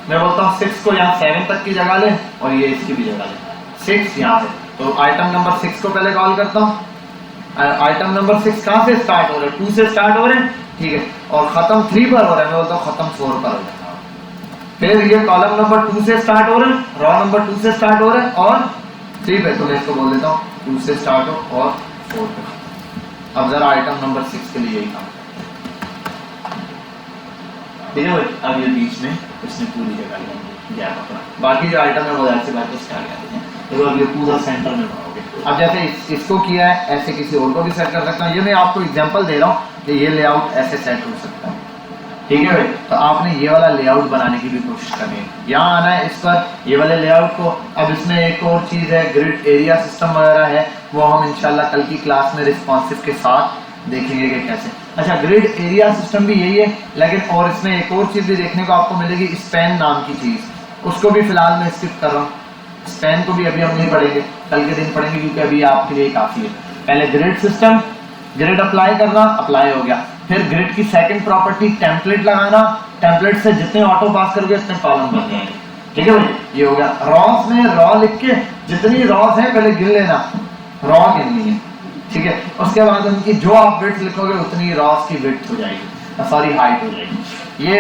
मैं बोलता हूं 6 को यहाँ 7 तक की जगह ले, और ये इसकी भी जगह ले, 6 यहाँ से। तो आइटम नंबर 6 को पहले कॉल करता हूँ। आइटम नंबर 6 कहाँ से स्टार्ट हो रहे हैं? 2 से स्टार्ट हो रहे हैं, ठीक है। और खत्म 3 पर हो रहा है, मैं बोलता हूँ खत्म 4 पर हो जाएगा। फिर ये कॉलम नंबर 2 से स्टार्ट हो रहा है, रॉ नंबर 2 से स्टार्ट हो रहा है और 3 पे, तो मैं इसको बोल देता हूँ 2 से स्टार्ट हो और 4 पे। अब जरा आइटम नंबर 6 के लिए यही काम ठीक है भाई। अब ये बीच में इसने पूरी जगह गैप अपना, बाकी जो आइटम है वो ऐसे बात इसके आगे आते हैं। देखो अब ये पूरा सेंटर में बनाओगे। अब जैसे इसको किया है ऐसे किसी और को भी सेट कर सकता हूँ। ये मैं आपको एग्जांपल दे रहा हूँ कि ये लेआउट ऐसे सेट हो सकता है, ठीक है भाई। तो आपने ये वाला लेआउट बनाने की भी कोशिश करनी है। यहाँ आना है इस पर, ये वाले लेआउट को। अब इसमें एक और चीज़ है, ग्रिड एरिया सिस्टम वगैरह है, वो हम इंशाल्लाह कल की क्लास में रिस्पॉन्सिव के साथ देखेंगे कि कैसे। अच्छा, ग्रिड एरिया सिस्टम भी यही है, लेकिन और इसमें एक और चीज़ भी देखने को आपको मिलेगी, स्पैन नाम की चीज़। उसको भी फिलहाल मैं स्किप कर रहा हूँ, स्पैन को भी अभी हम नहीं पढ़ेंगे, कल के दिन पढ़ेंगे, क्योंकि अभी आपके लिए काफ़ी है। पहले ग्रिड सिस्टम, ग्रिड अप्लाई करना, अप्लाई हो गया। फिर ग्रिड की सेकंड प्रॉपर्टी टेम्पलेट लगाना, टेम्पलेट से जितने ऑटो पास करोगे उतने कॉलम बन जाएंगे, ठीक है भाई। ये हो गया। रॉस में रॉ लिख के जितनी रॉस है पहले गिन लेना, रॉ गिननी है, ठीक है। उसके बाद उनकी जो आप विड्थ लिखोगे उतनी रॉस की विड्थ हो जाएगी, सॉरी हाइट हो जाएगी। ये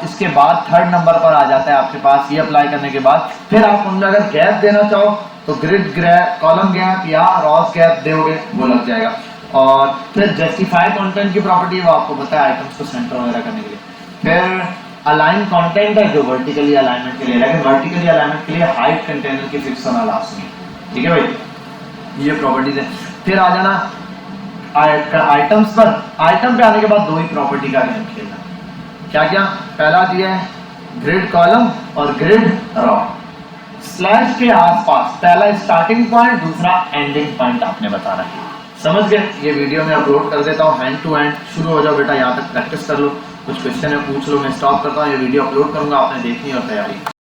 इसके बाद थर्ड नंबर पर आ जाता है आपके पास, ये अप्लाई करने के बाद फिर आप उनमें अगर गैप देना चाहो तो ग्रिड गैप, कॉलम गैप या रॉस गैप दोगे, वो लग जाएगा। और फिर जस्टिफाई कंटेंट की प्रॉपर्टी है, वो आपको पता है आइटम्स को सेंटर वगैरह करने के लिए। फिर अलाइन कंटेंट है जो वर्टिकली अलाइनमेंट के लिए, लेकिन वर्टिकली अलाइनमेंट के लिए हाइट कंटेनर की फिक्स होना लाजमी, ठीक है भाई। ये प्रॉपर्टीज है। फिर आ जाना आइटम्स पर। आइटम पे आने के बाद दो ही प्रॉपर्टी का गेम खेलना। क्या क्या? पहला दिया है ग्रिड कॉलम और ग्रिड रॉ। स्लैश के आसपास पहला स्टार्टिंग पॉइंट, दूसरा एंडिंग पॉइंट आपने बताना है। समझ गए? ये वीडियो में अपलोड कर देता हूँ हैंड टू हैंड। शुरू हो जाओ बेटा, यहाँ तक प्रैक्टिस कर लो, कुछ क्वेश्चन है पूछ लो, मैं स्टॉप करता हूँ, ये वीडियो अपलोड करूंगा, आपने देखनी और तैयारी।